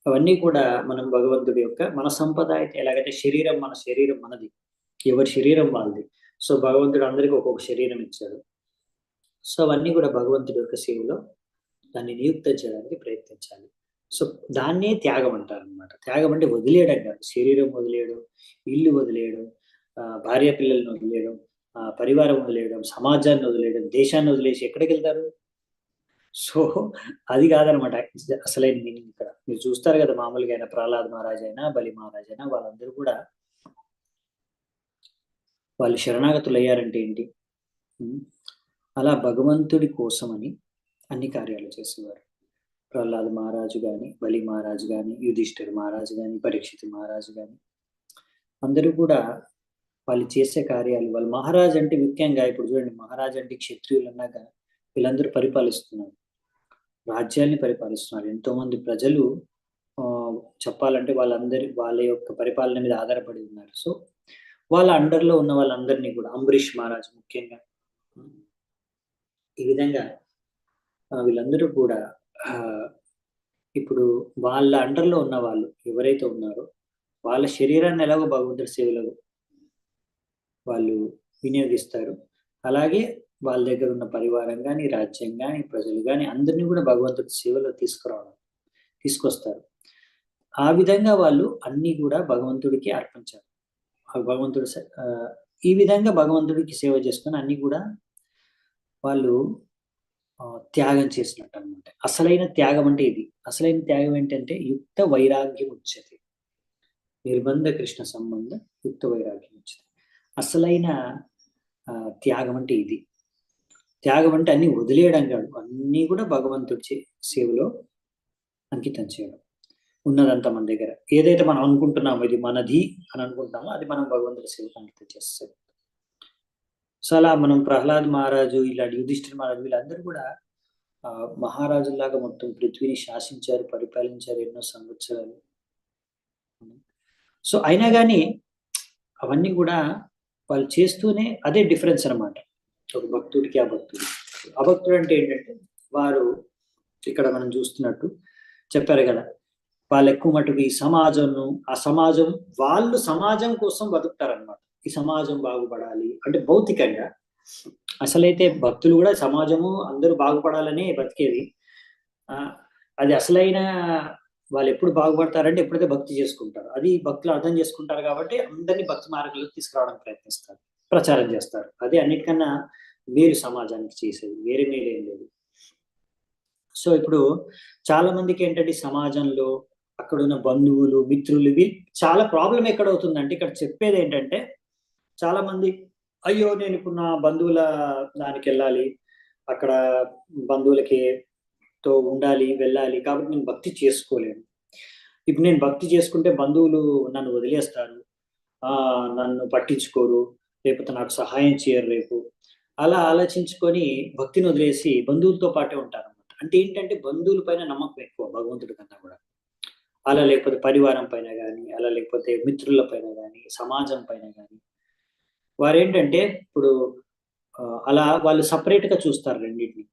అవన్నీ కూడా మనం భగవంతుడి యొక్క మన సంపద. అయితే ఎలాగైతే శరీరం మన శరీరం మనది, ఎవరి శరీరం వాళ్ళది. సో భగవంతుడు అందరికీ ఒక్కొక్క శరీరం ఇచ్చాడు. సో అవన్నీ కూడా భగవంతుడి యొక్క సేవలో దాన్ని నియుక్తం చేయడానికి ప్రయత్నించాలి. సో దాన్నే త్యాగం అంటారు అనమాట. త్యాగం అంటే వదిలేయడం కాదు, శరీరం వదిలేయడం, ఇల్లు వదిలేయడం, భార్య పిల్లల్ని వదిలేయడం, పరివారం వదిలేయడం, సమాజాన్ని వదిలేయడం, దేశాన్ని వదిలేసి ఎక్కడికి వెళ్తారు? సో అది కాదనమాట అసలైన మీనింగ్ ఇక్కడ. మీరు చూస్తారు కదా, మామూలుగా అయినా ప్రహ్లాద్ మహారాజ్ అయినా, బలి మహారాజ్ అయినా, వాళ్ళందరూ కూడా వాళ్ళు శరణాగతులు అయ్యారంటే ఏంటి? అలా భగవంతుడి కోసమని అన్ని కార్యాలు చేసేవారు. ప్రహ్లాద్ మహారాజు కానీ, బలి మహారాజు కానీ, యుధిష్ఠిర్ మహారాజు కానీ, పరీక్షిత్ మహారాజు కానీ, అందరూ కూడా వాళ్ళు చేసే కార్యాలు, వాళ్ళు మహారాజ్ అంటే ముఖ్యంగా ఇప్పుడు చూడండి, మహారాజ్ అంటే క్షత్రియులు అన్నాక వీళ్ళందరూ పరిపాలిస్తున్నారు, రాజ్యాన్ని పరిపాలిస్తున్నారు. ఎంతో మంది ప్రజలు చెప్పాలంటే వాళ్ళ యొక్క పరిపాలన మీద ఆధారపడి ఉన్నారు. సో వాళ్ళ అండర్లో ఉన్న వాళ్ళందరినీ కూడా, అంబరీష్ మహారాజ్ ముఖ్యంగా, ఈ విధంగా వీళ్ళందరూ కూడా ఇప్పుడు వాళ్ళ అండర్లో ఉన్న వాళ్ళు ఎవరైతే ఉన్నారో వాళ్ళ శరీరాన్ని ఎలాగో భగవంతుడి సేవలో వాళ్ళు వినియోగిస్తారు. అలాగే వాళ్ళ దగ్గర ఉన్న పరివారం కానీ, రాజ్యం కానీ, ప్రజలు కానీ, అందరినీ కూడా భగవంతుడి సేవలో తీసుకొస్తారు. ఆ విధంగా వాళ్ళు అన్ని కూడా భగవంతుడికి అర్పించారు. భగవంతుడు ఈ విధంగా భగవంతుడికి సేవ చేసుకొని అన్ని కూడా వాళ్ళు త్యాగం చేసినట్టు అనమాట. అసలైన త్యాగం అంటే ఇది. అసలైన త్యాగం ఏంటంటే యుక్త వైరాగ్యం ఉచ్యతే, నిర్బంధ కృష్ణ సంబంధ యుక్త వైరాగ్యం ఉచ్యతే. అసలైన త్యాగం అంటే ఇది. త్యాగం అంటే అన్ని వదిలేయడం కాదు, అన్నీ కూడా భగవంతుడి సేవలో అంకితం చేయడం. ఉన్నదంతా మన దగ్గర ఏదైతే మనం అనుకుంటున్నామో ఇది మనది అని అనుకుంటున్నామో అది మనం భగవంతుడి సేవకు అంకితం చేస్తాం. సో అలా మనం ప్రహ్లాద్ మహారాజు, ఇలాంటి యుధిష్ఠిర్ మహారాజు, వీళ్ళందరూ కూడా మహారాజులాగా మొత్తం పృథ్వీని శాసించారు, పరిపాలించారు ఎన్నో సంవత్సరాలు. సో అయినా కానీ అవన్నీ కూడా వాళ్ళు చేస్తూనే, అదే డిఫరెన్స్ అనమాట ఒక భక్తుడికి అభక్తుడు అంటే ఏంటంటే, వారు ఇక్కడ మనం చూస్తున్నట్టు చెప్పారు కదా, వాళ్ళు ఎక్కువ మటుకు ఈ వాళ్ళు సమాజం కోసం బతుకుతారనమాట. ఈ సమాజం బాగుపడాలి అంటే భౌతికంగా. అసలైతే భక్తులు కూడా సమాజము అందరూ బాగుపడాలని బతికేది. అది అసలైన వాళ్ళు ఎప్పుడు బాగుపడతారంటే ఎప్పుడైతే భక్తి చేసుకుంటారు. అది భక్తులు అర్థం చేసుకుంటారు కాబట్టి అందరినీ భక్తి మార్గంలోకి తీసుకురావడానికి ప్రయత్నిస్తారు, ప్రచారం చేస్తారు. అదే అన్నిటికన్నా మేలు సమాజానికి చేసేది, వేరే మేలు ఏం లేదు. సో ఇప్పుడు చాలా మందికి ఏంటంటే సమాజంలో అక్కడ ఉన్న బంధువులు, మిత్రులు, చాలా ప్రాబ్లం ఎక్కడ అవుతుందంటే, ఇక్కడ చెప్పేది ఏంటంటే, చాలా మంది అయ్యో నేను ఇప్పుడు నా బంధువుల దానికి వెళ్ళాలి, అక్కడ బంధువులకి తో ఉండాలి, వెళ్ళాలి, కాబట్టి నేను భక్తి చేసుకోలేను. ఇప్పుడు నేను భక్తి చేసుకుంటే బంధువులు నన్ను వదిలేస్తారు, నన్ను పట్టించుకోరు, లేకపోతే నాకు సహాయం చేయరు రేపు, అలా ఆలోచించుకొని భక్తిని వదిలేసి బంధువులతో పాటే ఉంటారన్నమాట. అంటే ఏంటంటే బంధువుల పైన నమ్మకం ఎక్కువ భగవంతుడి కన్నా కూడా. అలా లేకపోతే పరివారం పైన కానీ, అలా లేకపోతే మిత్రుల పైన కానీ, సమాజం పైన కానీ, వారేంటంటే ఇప్పుడు అలా వాళ్ళు సపరేట్గా చూస్తారు రెండింటిని.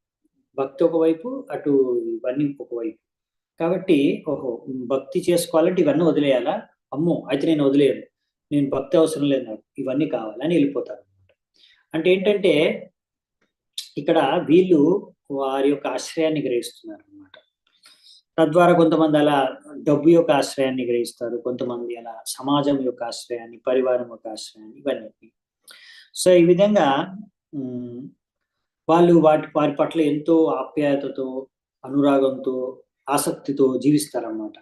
భక్తి ఒకవైపు, అటు ఇవన్నీ ఒకవైపు. కాబట్టి ఓహో భక్తి చేసుకోవాలంటే ఇవన్నీ వదిలేయాలా, అమ్మో అయితే నేను వదిలేయను, నేను భక్తి అవసరం లేదు, నాకు ఇవన్నీ కావాలని వెళ్ళిపోతారు అనమాట. అంటే ఏంటంటే ఇక్కడ వీళ్ళు వారి యొక్క ఆశ్రయాన్ని గ్రహిస్తున్నారు అనమాట. తద్వారా కొంతమంది అలా డబ్బు యొక్క ఆశ్రయాన్ని గ్రహిస్తారు, కొంతమంది అలా సమాజం యొక్క ఆశ్రయాన్ని, పరివారం యొక్క ఆశ్రయాన్ని, ఇవన్నీ. సో ఈ విధంగా వాళ్ళు వారి పట్ల ఎంతో ఆప్యాయతతో, అనురాగంతో, ఆసక్తితో జీవిస్తారన్నమాట.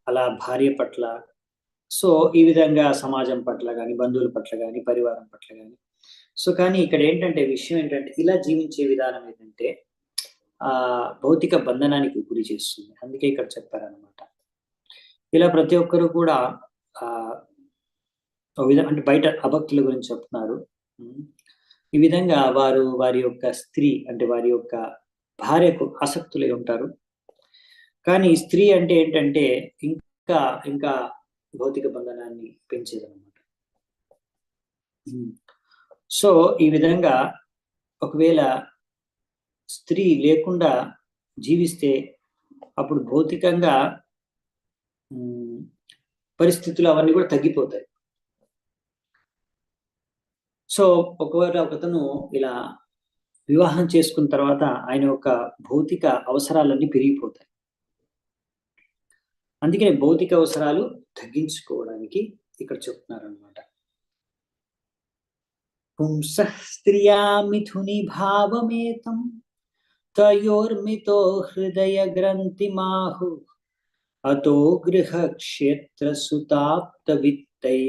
అలా భార్య పట్ల, సో ఈ విధంగా సమాజం పట్ల కానీ, బంధువుల పట్ల కానీ, పరివారం పట్ల కానీ, సో కానీ ఇక్కడ ఏంటంటే విషయం ఏంటంటే ఇలా జీవించే విధానం ఏంటంటే భౌతిక బంధనానికి గురి చేస్తుంది. అందుకే ఇక్కడ చెప్పారనమాట. ఇలా ప్రతి ఒక్కరు కూడా అంటే బయట అభక్తుల గురించి చెప్తున్నారు. ఈ విధంగా వారు వారి యొక్క స్త్రీ అంటే వారి యొక్క భార్యకు ఆసక్తులై ఉంటారు. కానీ స్త్రీ అంటే ఏంటంటే ఇంకా ఇంకా భౌతిక బంధనాన్ని పెంచేదన్నమాట. సో ఈ విధంగా ఒకవేళ స్త్రీ లేకుండా జీవిస్తే అప్పుడు భౌతికంగా పరిస్థితులు అవన్నీ కూడా తగ్గిపోతాయి. సో ఒకవేళ ఒకతను ఇలా వివాహం చేసుకున్న తర్వాత ఆయన యొక్క భౌతిక అవసరాలన్నీ పెరిగిపోతాయి. అందుకనే భౌతిక అవసరాలు తగ్గించుకోవడానికి ఇక్కడ చెప్తున్నారు అనమాట. పుంస స్త్రియా మిథుని భావమేతం తయోర్మితో హృదయ గ్రంథి మాహు అతో గృహ క్షేత్ర సుతాప్త విత్తై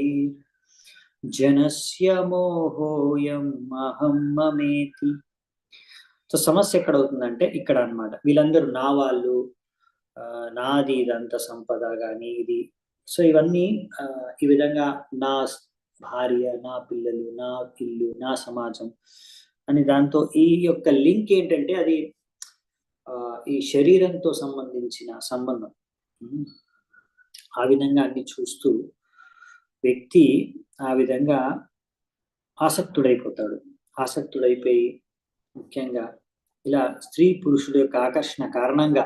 జనస్య మోహోయం అహం మమేతి. సో సమస్య ఎక్కడ అవుతుందంటే ఇక్కడ అన్నమాట. వీళ్ళందరూ నా వాళ్ళు, నాది ఇదంతా సంపద కానీ ఇది, సో ఇవన్నీ ఈ విధంగా నా భార్య, నా పిల్లలు, నా ఇల్లు, నా సమాజం అని దాంతో ఈ యొక్క లింక్ ఏంటంటే అది ఈ శరీరంతో సంబంధించిన సంబంధం. ఆ విధంగా అన్ని చూస్తూ వ్యక్తి ఆ విధంగా ఆసక్తుడైపోతాడు. ఆసక్తుడైపోయి ముఖ్యంగా ఇలా స్త్రీ పురుషుడు యొక్క ఆకర్షణ కారణంగా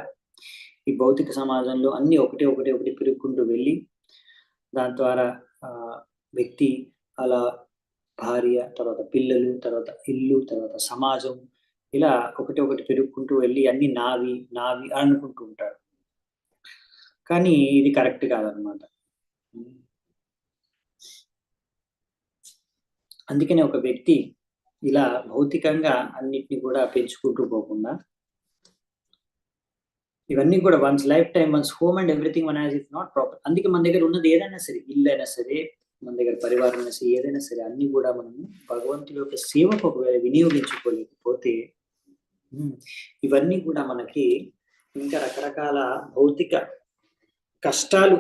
ఈ భౌతిక సమాజంలో అన్ని ఒకటి పెరుగుకుంటూ వెళ్ళి దాని ద్వారా వ్యక్తి అలా భార్య, తర్వాత పిల్లలు, తర్వాత ఇల్లు, తర్వాత సమాజం, ఇలా ఒకటి పెరుగుకుంటూ వెళ్ళి అన్ని నావి నావి అనుకుంటూ ఉంటాడు. కానీ ఇది కరెక్ట్ కాదనమాట. అందుకనే ఒక వ్యక్తి ఇలా భౌతికంగా అన్నిటిని కూడా పెంచుకుంటూ పోకుండా ఇవన్నీ కూడా one's life time, once home and everything one has it not proper. అందుకే మన దగ్గర ఉన్నది ఏదైనా సరే, ఇల్లు అయినా సరే, మన దగ్గర పరివారం అయినా సరే, ఏదైనా సరే అన్ని కూడా మనము భగవంతుడి యొక్క సేవకు ఒకవేళ వినియోగించుకోలేకపోతే ఇవన్నీ కూడా మనకి ఇంకా రకరకాల భౌతిక కష్టాలు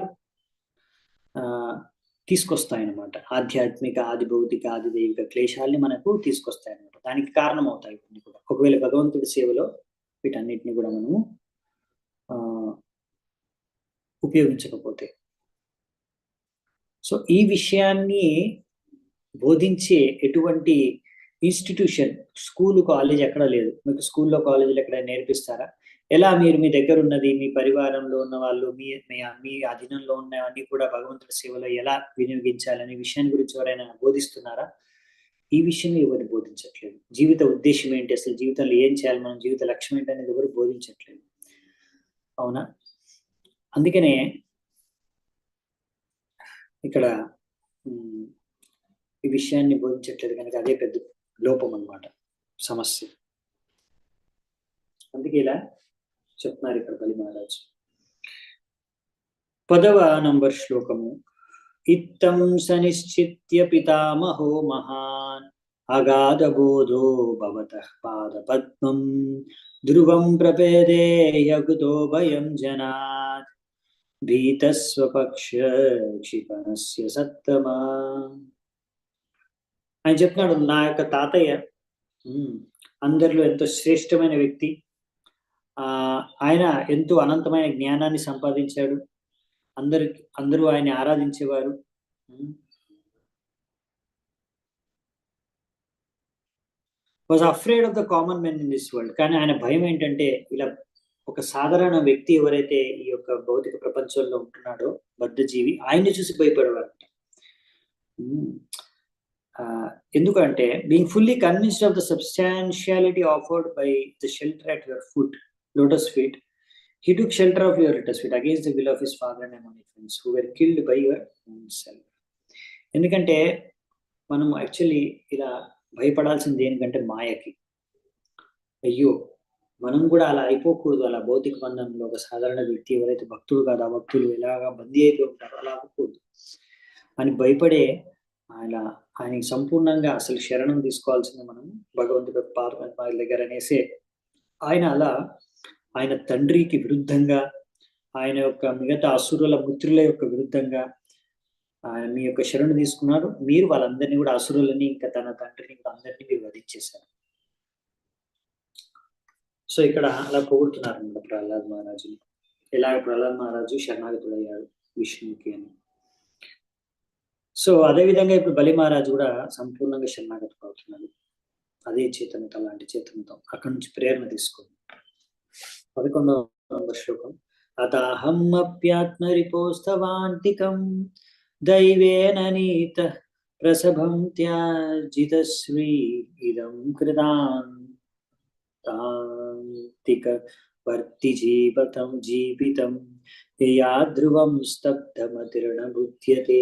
తీసుకొస్తాయన్నమాట. ఆధ్యాత్మిక, ఆది భౌతిక, ఆది దైవిక క్లేశాల్ని మనకు తీసుకొస్తాయన్నమాట. దానికి కారణం అవుతాయి ఇవన్నీ కూడా ఒకవేళ భగవంతుడి సేవలో వీటన్నిటిని కూడా మనము ఉపయోగించకపోతే. సో ఈ విషయాన్ని బోధించే ఎటువంటి ఇన్స్టిట్యూషన్, స్కూల్, కాలేజ్ ఎక్కడ లేదు. మీకు స్కూల్లో, కాలేజీలో ఎక్కడ నేర్పిస్తారా? ఎలా మీరు మీ దగ్గర ఉన్నది, మీ పరివారంలో ఉన్న వాళ్ళు, మీ అధీనంలో ఉన్నవన్నీ కూడా భగవంతుడి సేవలో ఎలా వినియోగించాలనే విషయాన్ని గురించి ఎవరైనా బోధిస్తున్నారా? ఈ విషయం ఎవరు బోధించట్లేదు. జీవిత ఉద్దేశం ఏంటి, అసలు జీవితంలో ఏం చేయాలి, మనం జీవిత లక్ష్యం ఏంటి అనేది ఎవరు బోధించట్లేదు. అవునా? అందుకనే ఇక్కడ ఈ విషయాన్ని బోధించట్లేదు కనుక అదే పెద్ద లోపం అన్నమాట, సమస్య. అందుకే ఇలా చెప్తున్నారు ఇక్కడ బలి మహారాజ్. 10వ నంబర్ శ్లోకము. ఇత్తం సనిశ్చిత్య పితామహో మహాన్ అగాధ బోధో భవతః పాద పద్మం ధ్రువం ప్రపేదే యగుతో భయం జనాత్ భీతస్వపక్ష క్షిపణస్య సత్తమా. ఆయన చెప్తున్నాడు, నా యొక్క తాతయ్య అందరిలో ఎంతో శ్రేష్టమైన వ్యక్తి. ఆయన ఎంతో అనంతమైన జ్ఞానాన్ని సంపాదించాడు. అందరూ ఆయన ఆరాధించేవారు. Was afraid of the common men in this world. కానీ ఆయన భయం ఏంటంటే ఇలా ఒక సాధారణ వ్యక్తి ఎవరైతే ఈ యొక్క భౌతిక ప్రపంచంలో ఉంటున్నాడో, బద్ధజీవి, ఆయన్ని చూసి భయపడేవారంట. ఎందుకంటే being fully convinced of the substantiality afforded by the shelter at your foot, lotus feet, he took shelter of your lotus feet against the will of his father and among his friends who were killed by your own self. ఎందుకంటే మనం actually ఇలా భయపడాల్సింది దేనికంటే మాయకి. అయ్యో మనం కూడా అలా అయిపోకూడదు, అలా భౌతిక బంధంలో ఒక సాధారణ వ్యక్తి ఎవరైతే భక్తులు కాదు, ఆ భక్తులు ఎలాగా బందీ అయిపోయి ఉంటారో అలా అవ్వకూడదు అని భయపడే ఆయనకి సంపూర్ణంగా అసలు శరణం తీసుకోవాల్సింది మనం భగవంతుడు పార్వతీ దగ్గర అనేసి ఆయన తండ్రికి విరుద్ధంగా, ఆయన యొక్క మిగతా అసురుల మిత్రుల యొక్క విరుద్ధంగా ఆయన మీ యొక్క శరణు తీసుకున్నారు. మీరు వాళ్ళందరినీ కూడా అసురులని, ఇంకా తన తండ్రిని కూడా అందరినీ మీరు వధించేశారు. సో ఇక్కడ అలా పొగుడుతున్నారు అన్నమాట ప్రహ్లాద్ మహారాజుని. ఎలాగ ప్రహ్లాద్ మహారాజు శరణాగతుడయ్యాడు విష్ణువుకి అని. సో అదే విధంగా ఇప్పుడు బలి మహారాజు కూడా సంపూర్ణంగా శరణాగతుడు అవుతున్నాడు. అదే చేతనతో, అలాంటి చేతనతో అక్కడి నుంచి ప్రేరణ తీసుకుంది. 11వ శ్లోకం. అతాహం అప్యాత్మరిపోస్తవాంతికం దైవేన నీత ప్రసభం త్యాజితశ్రీ ఇదం కృతాంతిక వర్తి జీవితం యయా ధ్రువం స్తబ్ధమతిర్ణ బుధ్యతే.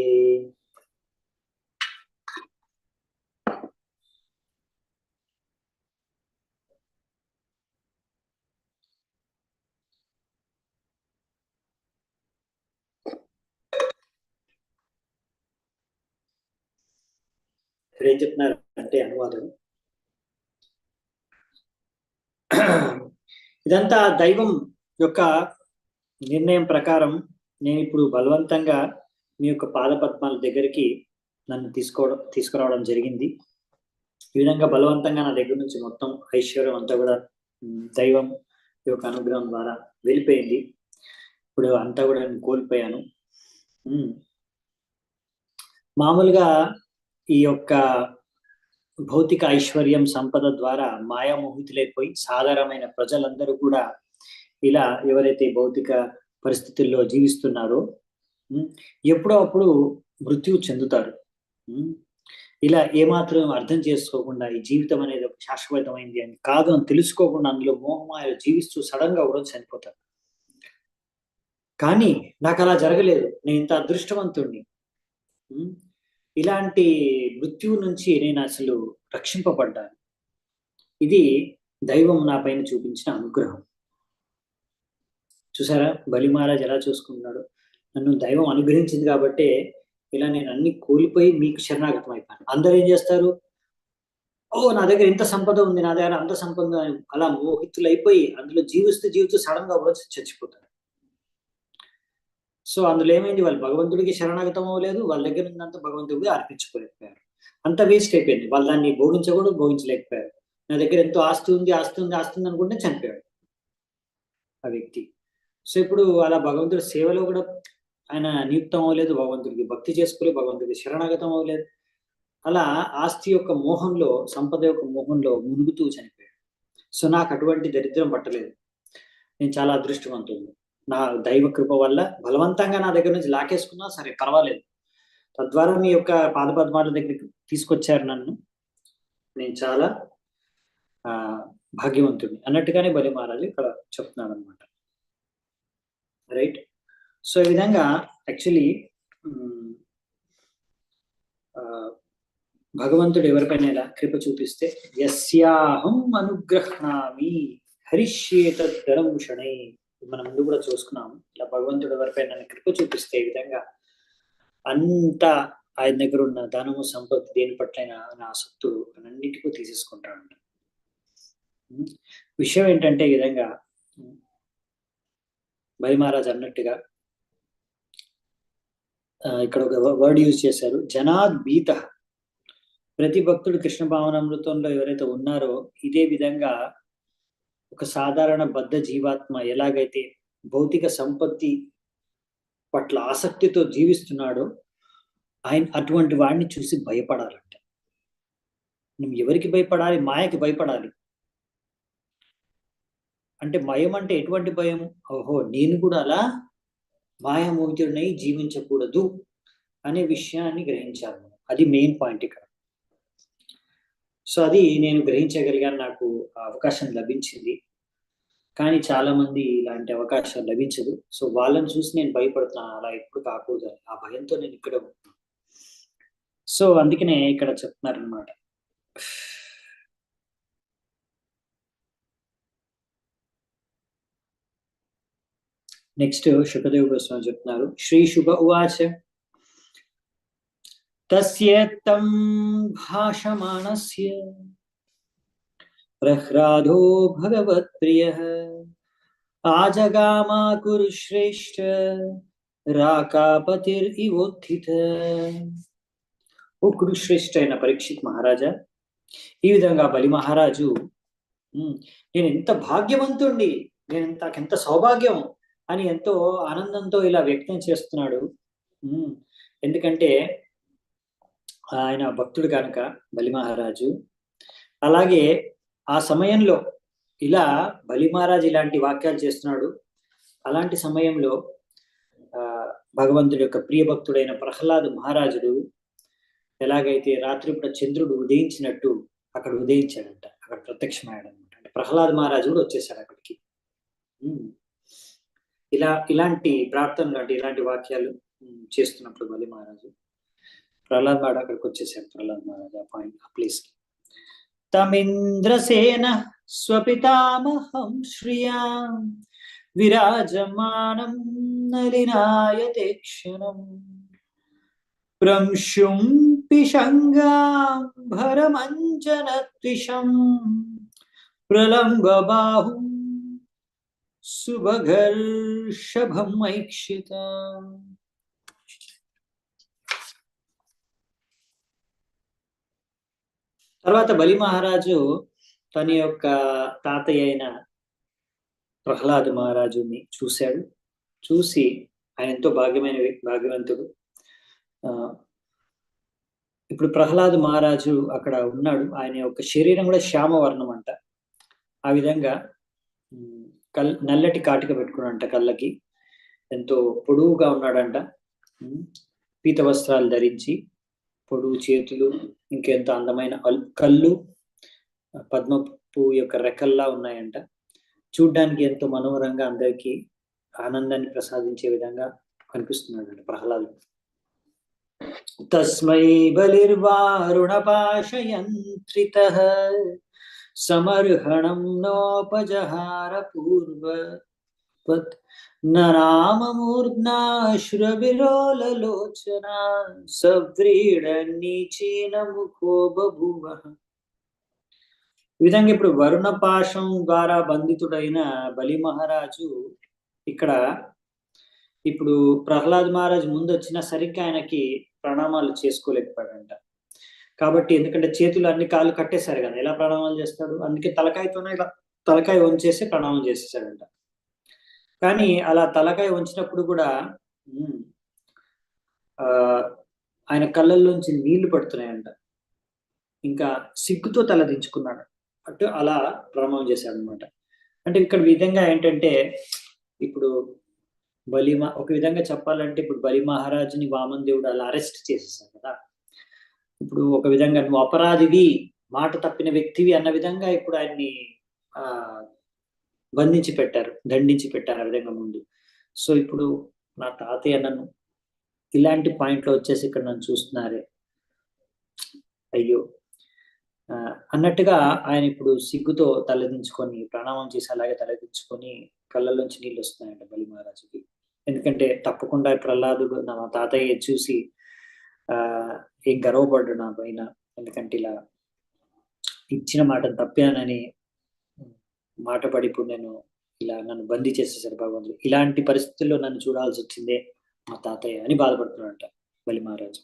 ఏం చెప్తున్నారు అంటే అనువాదం, ఇదంతా దైవం యొక్క నిర్ణయం ప్రకారం నేను ఇప్పుడు బలవంతంగా మీ యొక్క పాదపద్మాల దగ్గరికి నన్ను తీసుకురావడం జరిగింది. ఈ విధంగా బలవంతంగా నా దగ్గర నుంచి మొత్తం ఐశ్వర్యం అంతా కూడా దైవం యొక్క అనుగ్రహం ద్వారా వెళ్ళిపోయింది. ఇప్పుడు అంతా కూడా నేను కోల్పోయాను. మామూలుగా ఈ యొక్క భౌతిక ఐశ్వర్యం సంపద ద్వారా మాయామోహితులైపోయి సాధారణమైన ప్రజలందరూ కూడా ఇలా ఎవరైతే భౌతిక పరిస్థితుల్లో జీవిస్తున్నారో ఎప్పుడో అప్పుడు మృత్యువు చెందుతారు. ఇలా ఏమాత్రం అర్థం చేసుకోకుండా ఈ జీవితం అనేది ఒక శాశ్వతమైంది అని కాదు అని తెలుసుకోకుండా అందులో మోహమాయలు జీవిస్తూ సడన్ గా కూడా చనిపోతారు. కానీ నాకు అలా జరగలేదు, నేను ఇంత అదృష్టవంతుణ్ణి. ఇలాంటి మృత్యువు నుంచి నేను అసలు రక్షింపబడ్డాను. ఇది దైవం నా పైన చూపించిన అనుగ్రహం. చూసారా బలి మహారాజ్ ఎలా చూసుకున్నాడు. నన్ను దైవం అనుగ్రహించింది కాబట్టి ఇలా నేను అన్ని కోల్పోయి మీకు శరణాగతం అయిపోయాను. అందరూ ఏం చేస్తారు, నా దగ్గర ఇంత సంపద ఉంది, నా దగ్గర అంత సంపద, అలా మోహితులైపోయి అందులో జీవిస్తూ సడన్ గా కూడా చచ్చిపోతారు. సో అందులో ఏమైంది, వాళ్ళు భగవంతుడికి శరణాగతం అవ్వలేదు, వాళ్ళ దగ్గర ఉన్నంత భగవంతుడికి అర్పించుకోలేకపోయారు. అంత వేస్ట్ అయిపోయింది. వాళ్ళు దాన్ని భోగించలేకపోయారు. నా దగ్గర ఎంతో ఆస్తి ఉంది అనుకుంటే చనిపోయాడు ఆ వ్యక్తి. సో ఇప్పుడు అలా భగవంతుడి సేవలో కూడా ఆయన నియుక్తం అవ్వలేదు, భగవంతుడికి భక్తి చేసుకోలేదు, భగవంతుడికి శరణాగతం అవ్వలేదు. అలా ఆస్తి యొక్క మోహంలో, సంపద యొక్క మోహంలో మునుగుతూ చనిపోయాడు. సో నాకు అటువంటి దరిద్రం పట్టలేదు. నేను చాలా అదృష్టవంతుడు. నా దైవ కృప వల్ల బలవంతంగా నా దగ్గర నుంచి లాకేసుకున్నా సరే పర్వాలేదు, తద్వారా మీ యొక్క పాదపద్మాల దగ్గరికి తీసుకొచ్చారు నన్ను, నేను చాలా భాగ్యవంతుడిని అన్నట్టుగానే బలి మహారాజు ఇక్కడ చెప్తున్నాడు అనమాట. రైట్. సో ఈ విధంగా యాక్చువల్లీ భగవంతుడు ఎవరిపైన ఎలా కృప చూపిస్తే యస్యాహం అనుగ్రహణామి హరిష్యేత ధరం క్షణే, మనం ముందు కూడా చూసుకున్నాము. ఇలా భగవంతుడు ఎవరిపైన కృప చూపిస్తే ఈ విధంగా అంతా ఆయన దగ్గర ఉన్న ధనము సంపత్తి దేని పట్లైన నా ఆసక్తులు అన్నింటికీ తీసేసుకుంటాడంట. విషయం ఏంటంటే ఈ విధంగా బలి మహారాజ్ అన్నట్టుగా ఇక్కడ ఒక వర్డ్ యూజ్ చేశారు, జనాద్ భీత. ప్రతి భక్తుడు కృష్ణ భావనామృతంలో ఎవరైతే ఉన్నారో ఇదే విధంగా ఒక సాధారణ బద్ధ జీవాత్మ ఎలాగైతే భౌతిక సంపత్తి పట్ల ఆసక్తితో జీవిస్తున్నాడో ఆయన అటువంటి వాడిని చూసి భయపడాలంట. నువ్వు ఎవరికి భయపడాలి? మాయకి భయపడాలి. అంటే భయం అంటే ఎటువంటి భయం? ఓహో, నేను కూడా అలా మాయామోహితుడినై జీవించకూడదు అనే విషయాన్ని గ్రహించాను. అది మెయిన్ పాయింట్ ఇక్కడ. సో అది నేను గ్రహించగలిగాను, నాకు అవకాశం లభించింది. కానీ చాలా మంది ఇలాంటి అవకాశం లభించదు. సో వాళ్ళని చూసి నేను భయపడుతున్నాను, అలా ఎప్పుడు కాకూడదు, ఆ భయంతో నేను ఇక్కడ ఉంటున్నాను. సో అందుకనే ఇక్కడ చెప్తున్నారనమాట. నెక్స్ట్ శుకదేవ్ గోస్వామి చెప్తున్నారు, శ్రీ శుభ ఉవాచ తస్యేత్తం భాషమానస్య ప్రహ్లాదో భగవత్ప్రియః ఆజగామా కురుశ్రేష్ఠ రాకాపతిర్ ఇవోత్థిత. ఓ కురుశ్రేష్ఠ అయిన పరీక్షిత్ మహారాజా, ఈ విధంగా బలి మహారాజు నేను ఎంత భాగ్యవంతుణ్ణి, నాకెంత సౌభాగ్యం అని ఎంతో ఆనందంతో ఇలా వ్యక్తం చేస్తున్నాడు. ఎందుకంటే ఆయన భక్తుడు కనుక బలి మహారాజు. అలాగే ఆ సమయంలో ఇలా బలి మహారాజు ఇలాంటి వాక్యాలు చేస్తున్నాడు. అలాంటి సమయంలో భగవంతుడి యొక్క ప్రియ భక్తుడైన ప్రహ్లాద మహారాజుడు ఎలాగైతే రాత్రిపూట చంద్రుడు ఉదయించినట్టు అక్కడ ఉదయించాడంట, అక్కడ ప్రత్యక్షమయ్యాడు అనమాట. అంటే ప్రహ్లాద మహారాజు కూడా వచ్చేసాడు అక్కడికి. ఇలాంటి ప్రార్థనలు అంటే ఇలాంటి వాక్యాలు చేస్తున్నప్పుడు బలి మహారాజు ప్రహ్లాద్ మహారాజు అక్కడికి వచ్చేసాడు. ప్రహ్లాద్ మహారాజు ఆ పాయింట్ ఆ ప్లేస్ కి. తమింద్రసేన స్వపితామహం శ్రియాం విరాజమానం నలినాయతే క్షణం ప్రంశుం పిశంగాం భరమంజనత్విషం ప్రలంబ బాహుం సుభగర్షభం ఐక్షిత. తర్వాత బలి మహారాజు తన యొక్క తాతయ్య అయిన ప్రహ్లాద మహారాజుని చూశాడు. చూసి ఆయన ఎంతో భాగ్యవంతుడు. ఇప్పుడు ప్రహ్లాద మహారాజు అక్కడ ఉన్నాడు. ఆయన యొక్క శరీరం కూడా శ్యామవర్ణం అంట. ఆ విధంగా నల్లటి కాటిక పెట్టుకున్నాడంట కళ్ళకి. ఎంతో పొడువుగా ఉన్నాడంట. పీత వస్త్రాలు ధరించి, పొడుగు చేతులు, ఇంకెంతో అందమైన కళ్ళు పద్మ పువ్వు యొక్క రెక్కల్లా ఉన్నాయంట. చూడ్డానికి ఎంతో మనోహరంగా అందరికీ ఆనందాన్ని ప్రసాదించే విధంగా కనిపిస్తున్నాడు ప్రహ్లాదుడు. తస్మై బలిర్వారుణపాశయంత్రితః సమర్హణం నోపజహార పూర్వవత్ ననామమూర్ధ్నాశ్రువిలోలలోచనా సవ్రీడన్నీచీన ముఖో బభూవః. ఈ విధంగా ఇప్పుడు వరుణ పాశం ద్వారా బంధితుడైన బలి మహారాజు ఇక్కడ ఇప్పుడు ప్రహ్లాద్ మహారాజు ముందు వచ్చినా సరిగ్గా ఆయనకి ప్రణామాలు చేసుకోలేకపోయాడంట. కాబట్టి ఎందుకంటే చేతులు అన్ని కాళ్ళు కట్టేశారు కదా, ఎలా ప్రణామాలు చేస్తాడు? అందుకే తలకాయతోనే ఇలా తలకాయ వంచేసి ప్రణామం చేసేసాడంట. కానీ అలా తలకాయ వంచినప్పుడు కూడా ఆయన కళ్ళల్లోంచి నీళ్లు పడుతున్నాయంట. ఇంకా సిగ్గుతో తలదించుకున్నాడు. అటు అలా ప్రణామం చేశాడు అనమాట. అంటే ఇక్కడ విధంగా ఏంటంటే ఇప్పుడు ఒక విధంగా చెప్పాలంటే ఇప్పుడు బలి మహారాజుని వామన్ దేవుడు అలా అరెస్ట్ చేసేసాడు కదా. ఇప్పుడు ఒక విధంగా నువ్వు అపరాధివి, మాట తప్పిన వ్యక్తివి అన్న విధంగా ఇప్పుడు ఆయన్ని బంధించి పెట్టారు, దండించి పెట్టారు ఆ విధంగా ముందు. సో ఇప్పుడు నా తాతయ్య నన్ను ఇలాంటి పాయింట్లో వచ్చేసి ఇక్కడ నన్ను చూస్తున్నారే, అయ్యో అన్నట్టుగా ఆయన ఇప్పుడు సిగ్గుతో తలదించుకొని ప్రణామం చేసి అలాగే తలదించుకొని కళ్ళల్లోంచి నీళ్ళు వస్తున్నాయంట బలి మహారాజుకి. ఎందుకంటే తప్పకుండా ప్రహ్లాదుడు నా తాతయ్య చూసి ఏం గర్వపడ్డాడు నా పైన, ఎందుకంటే ఇలా ఇచ్చిన మాటను తప్పానని మాట పడి ఇప్పుడు నేను ఇలా నన్ను బందీ చేసేసారు భగవంతుడు, ఇలాంటి పరిస్థితుల్లో నన్ను చూడాల్సి వచ్చిందే మా తాతయ్య అని బాధపడుతున్నాడంట బలి మహారాజు.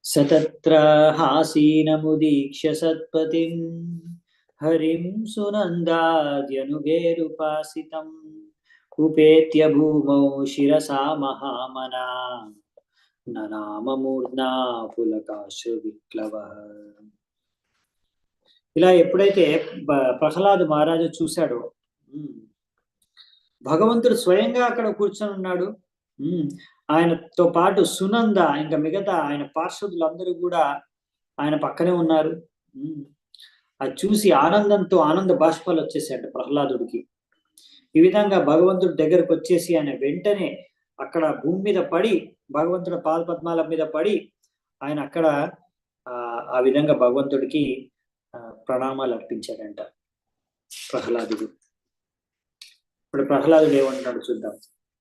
సతత్ర హాసీనముదీక్ష్య సత్పతిం హరిం సునందాద్యనుగేరుపాసితం ఉపేత్య భూమౌ శిరసా మహామనా ననామమూర్ధ్నా పులకాశ్రు విప్లవ. ఇలా ఎప్పుడైతే ప్రహ్లాద మహారాజు చూశాడో భగవంతుడు స్వయంగా అక్కడ కూర్చొని ఉన్నాడు. ఆయనతో పాటు సునంద ఇంకా మిగతా ఆయన పార్షదులందరూ కూడా ఆయన పక్కనే ఉన్నారు. అది చూసి ఆనందంతో ఆనంద బాష్పాలు వచ్చేసాయంట ప్రహ్లాదుడికి. ఈ విధంగా భగవంతుడి దగ్గరకు వచ్చేసి ఆయన వెంటనే అక్కడ భూమి మీద పడి భగవంతుడి పాదపద్మాల మీద పడి ఆయన అక్కడ ఆ విధంగా భగవంతుడికి ప్రణామాలు అర్పించాడంట ప్రహ్లాదుడు. ఇప్పుడు ప్రహ్లాదుడు ఏమంటాడు చూద్దాం.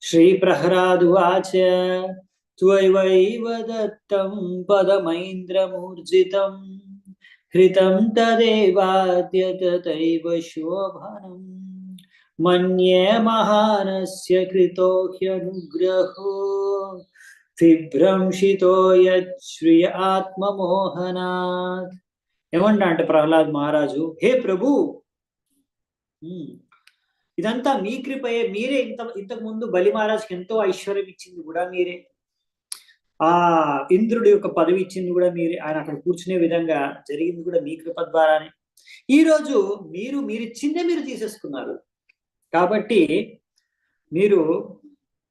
శ్రీ ప్రహ్లాదు వాచ త్వైవైవ దత్తం పదమైంద్రమూర్జితం హృతం తదేవాద్య తథైవ శోభనం మన్యే మహానస్య కృతో హ్యనుగ్రహో విభ్రంశితో యశ్రియ ఆత్మమోహనాత్. ఏమంటా అంటే ప్రహ్లాద్ మహారాజు, హే ప్రభు, ఇదంతా మీ కృపయే. మీరే ఇంతకు ముందు బలి మహారాజుకి ఎంతో ఐశ్వర్యం ఇచ్చింది కూడా మీరే. ఆ ఇంద్రుడి యొక్క పదవి ఇచ్చింది కూడా మీరే. ఆయన అక్కడ కూర్చునే విధంగా జరిగింది కూడా మీ కృప ద్వారానే. ఈ రోజు మీరిచ్చిందే మీరు తీసేసుకున్నారు. కాబట్టి మీరు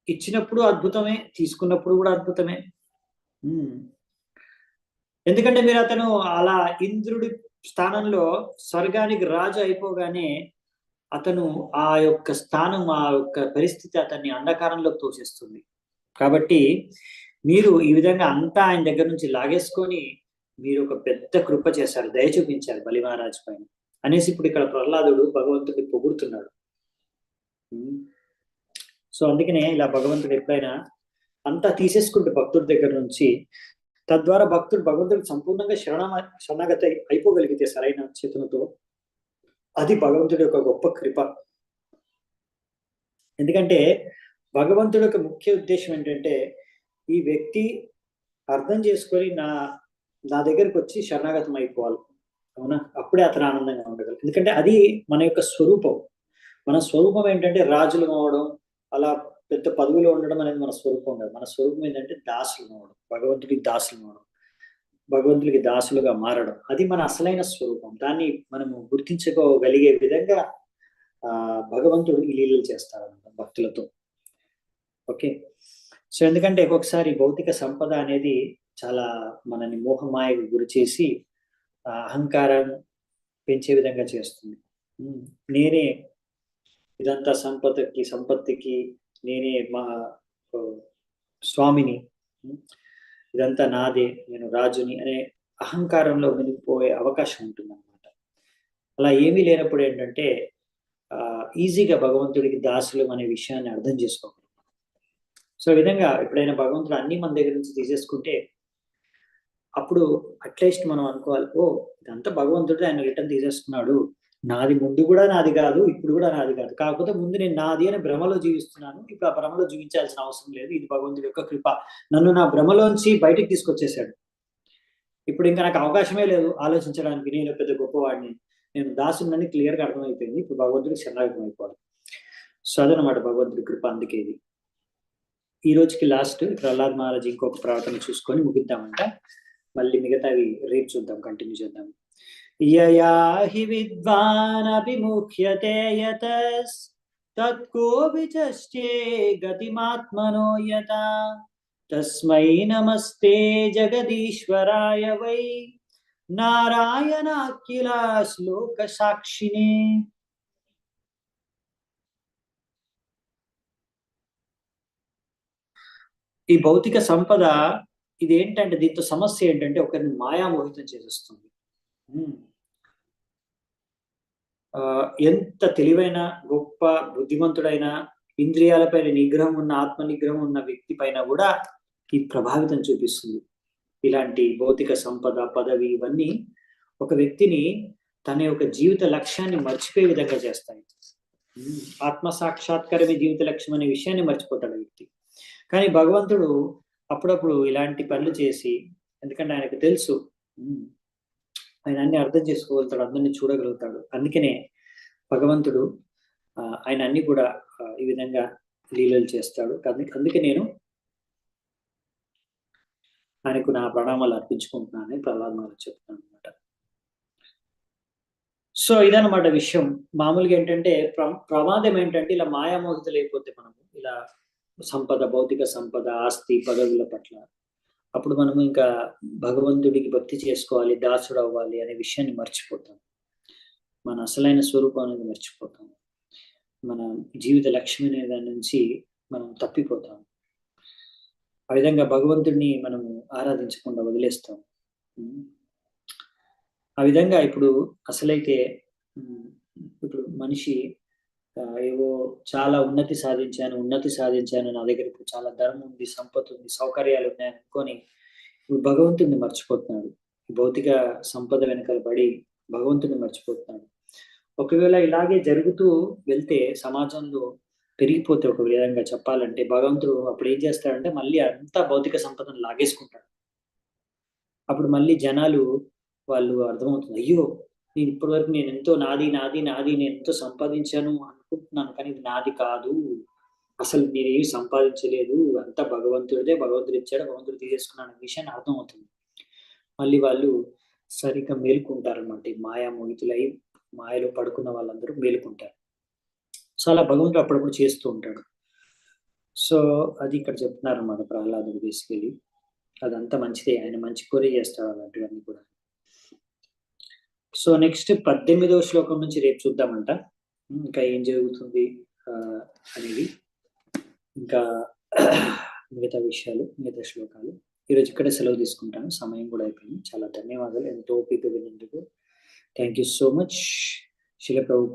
ఇచ్చినప్పుడు అద్భుతమే, తీసుకున్నప్పుడు కూడా అద్భుతమే. ఎందుకంటే మీరు అతను అలా ఇంద్రుడి స్థానంలో స్వర్గానికి రాజు అయిపోగానే అతను ఆ యొక్క స్థానం, ఆ యొక్క పరిస్థితి అతన్ని అంధకారంలోకి తోసేస్తుంది. కాబట్టి మీరు ఈ విధంగా అంతా ఆయన దగ్గర నుంచి లాగేసుకొని మీరు ఒక పెద్ద కృప చేశారు, దయ చూపించారు బలి మహారాజు పైన అనేసి ఇప్పుడు ఇక్కడ ప్రహ్లాదుడు భగవంతుడిని పొగుడుతున్నాడు. సో అందుకనే ఇలా భగవంతుడు ఎప్పుడైనా అంతా తీసేసుకుంటే భక్తుడి దగ్గర నుంచి, తద్వారా భక్తుడు భగవంతుడికి సంపూర్ణంగా శరణాగతి అయిపోగలిగితే సరైన చేతులతో, అది భగవంతుడి యొక్క గొప్ప కృప. ఎందుకంటే భగవంతుడి యొక్క ముఖ్య ఉద్దేశం ఏంటంటే ఈ వ్యక్తి అర్థం చేసుకొని నా దగ్గరికి వచ్చి శరణాగతం అయిపోవాలి. అవునా? అప్పుడే అతను ఆనందంగా ఉండగలరు. ఎందుకంటే అది మన యొక్క స్వరూపం. మన స్వరూపం ఏంటంటే రాజులు అవడం, అలా పెద్ద పదవిలో ఉండడం అనేది మన స్వరూపం కాదు. మన స్వరూపం ఏంటంటే దాసులు అవడం, భగవంతుడికి దాసులు అవడం, భగవంతుడికి దాసులుగా మారడం. అది మన అసలైన స్వరూపం. దాన్ని మనము గుర్తించుకోగలిగే విధంగా భగవంతుడు ఈ లీలలు చేస్తారన్నమాట భక్తులతో. ఓకే. సో ఎందుకంటే ఒక్కొక్కసారి భౌతిక సంపద అనేది చాలా మనని మోహమాయకు గురి చేసి అహంకారం పెంచే విధంగా చేస్తుంది. నేనే ఇదంతా సంపత్తికి నేనే మా స్వామిని, ఇదంతా నాదే, నేను రాజుని అనే అహంకారంలో మునిగిపోయే అవకాశం ఉంటుంది అన్నమాట. అలా ఏమీ లేనప్పుడు ఏంటంటే ఈజీగా భగవంతుడికి దాసులు అనే విషయాన్ని అర్థం చేసుకోగలం. సో ఈ విధంగా ఎప్పుడైనా భగవంతుడు అన్ని మన దగ్గర నుంచి తీసేసుకుంటే అప్పుడు అట్లీస్ట్ మనం అనుకోవాలి, ఓ ఇదంతా భగవంతుడు ఆయన రిటర్న్ తీసేసుకున్నాడు, నాది ముందు కూడా నాది కాదు, ఇప్పుడు కూడా నాది కాదు, కాకపోతే ముందు నేను నాది అని భ్రమలో జీవిస్తున్నాను, ఇప్పుడు ఆ భ్రమలో జీవించాల్సిన అవసరం లేదు, ఇది భగవంతుడి యొక్క కృప. నన్ను నా భ్రమలోంచి బయటికి తీసుకొచ్చేసాడు. ఇప్పుడు ఇంకా నాకు అవకాశమే లేదు ఆలోచించడానికి, నేను పెద్ద గొప్పవాడిని, నేను దాసుని క్లియర్గా అర్థమైపోయింది. ఇప్పుడు భగవంతుడికి శరణాగతం అయిపోవాలి. సో అదనమాట భగవంతుడి కృప. అందుకే ఇది ఈ రోజుకి లాస్ట్. ప్రహ్లాద్ మహారాజ్ ఇంకొక ప్రవర్తన చూసుకొని ముగిద్దామంట. మళ్ళీ మిగతావి రేపు చూద్దాం, కంటిన్యూ చేద్దాం. యయా హి విద్వాన్ అభిముఖ్యతే యతస్ తత్కోవిచష్టే గతిమాత్మనో యతా తస్మై నమస్తే జగదీశ్వరాయ వై నారాయణాఖిల శ్లోక సాక్షినే. ఈ భౌతిక సంపద ఇదేంటంటే, దీంతో సమస్య ఏంటంటే ఒకరిని మాయామోహితం చేసేస్తుంది. ఎంత తెలివైన గొప్ప బుద్ధిమంతుడైన ఇంద్రియాలపైన నిగ్రహం ఉన్న, ఆత్మ నిగ్రహం ఉన్న వ్యక్తి పైన కూడా ఈ ప్రభావితం చూపిస్తుంది. ఇలాంటి భౌతిక సంపద, పదవి ఇవన్నీ ఒక వ్యక్తిని తన యొక్క జీవిత లక్ష్యాన్ని మర్చిపోయే విధంగా చేస్తాయి. ఆత్మ సాక్షాత్కారమే జీవిత లక్ష్యం అనే విషయాన్ని మర్చిపోతాడు వ్యక్తి. కానీ భగవంతుడు అప్పుడప్పుడు ఇలాంటి పనులు చేసి, ఎందుకంటే ఆయనకు తెలుసు ఆయన అన్ని అర్థం చేసుకోగలుగుతాడు, అందరినీ చూడగలుగుతాడు. అందుకనే భగవంతుడు ఆయన అన్ని కూడా ఈ విధంగా లీలలు చేస్తాడు. అందుకే నేను ఆయనకు నా ప్రణామాలు అర్పించుకుంటున్నానని ప్రహ్లాద్ మహారాజ్ చెప్తున్నాను అనమాట. సో ఇదన్నమాట విషయం. మామూలుగా ఏంటంటే ప్రమాదం ఏంటంటే ఇలా మాయామోహితులు అయిపోతే మనము ఇలా సంపద, భౌతిక సంపద, ఆస్తి, పదవుల పట్ల, అప్పుడు మనము ఇంకా భగవంతుడికి భక్తి చేసుకోవాలి, దాసుడు అవ్వాలి అనే విషయాన్ని మర్చిపోతాం. మన అసలైన స్వరూపం అనేది మర్చిపోతాం. మన జీవిత లక్ష్యం అనే దాని నుంచి మనం తప్పిపోతాం. ఆ విధంగా భగవంతుడిని మనము ఆరాధించకుండా వదిలేస్తాం. ఆ విధంగా ఇప్పుడు అసలైతే ఇప్పుడు మనిషి ఏవో చాలా ఉన్నతి సాధించాను, నా దగ్గర ఇప్పుడు చాలా ధనం ఉంది, సంపద ఉంది, సౌకర్యాలు ఉన్నాయని అనుకోని ఇప్పుడు భగవంతుడిని మర్చిపోతున్నాడు. భౌతిక సంపద వెనకాల పడి భగవంతుడిని మర్చిపోతున్నాడు. ఒకవేళ ఇలాగే జరుగుతూ వెళ్తే సమాజంలో పెరిగిపోతే, ఒక విధంగా చెప్పాలంటే, భగవంతుడు అప్పుడు ఏం చేస్తాడంటే మళ్ళీ అంతా భౌతిక సంపదను లాగేసుకుంటాడు. అప్పుడు మళ్ళీ జనాలు వాళ్ళు అర్థమవుతుంది, అయ్యో! నేను ఇప్పటివరకు నేనెంతో నాది, నాది, నాది నేనెంతో సంపాదించాను అనుకుంటున్నాను. కానీ ఇది నాది కాదు. అసలు నేనేమి సంపాదించలేదు. అంతా భగవంతుడిదే. భగవంతుడు ఇచ్చాడు. భగవంతుడు తీసేసుకున్నాడు అనే విషయాన్ని అర్థమవుతుంది. మళ్ళీ వాళ్ళు సరిగ్గా మేలుకుంటారనమాట. ఈ మాయా మోహితులై మాయలో పడుకున్న వాళ్ళందరూ మేలుకుంటారు. సో, అలా భగవంతుడు అప్పుడప్పుడు చేస్తూ ఉంటాడు. సో, అది ఇక్కడ చెప్తున్నారనమాట ప్రహ్లాదుడు బేసికల్లీ. అదంతా మంచిదే. ఆయన మంచి కోరే చేస్తాడు అలాంటివన్నీ కూడా. సో, నెక్స్ట్ 18వ శ్లోకం నుంచి రేపు చూద్దామంట. ఇంకా ఏం జరుగుతుంది అనేది. ఇంకా మిగతా విషయాలు, మిగతా శ్లోకాలు. ఈరోజు ఇక్కడే సెలవు తీసుకుంటాను. సమయం కూడా అయిపోయింది. చాలా ధన్యవాదాలు ఎంతో ఓపిక విన్నందుకు. Thank you so much. శిల ప్రభుపాద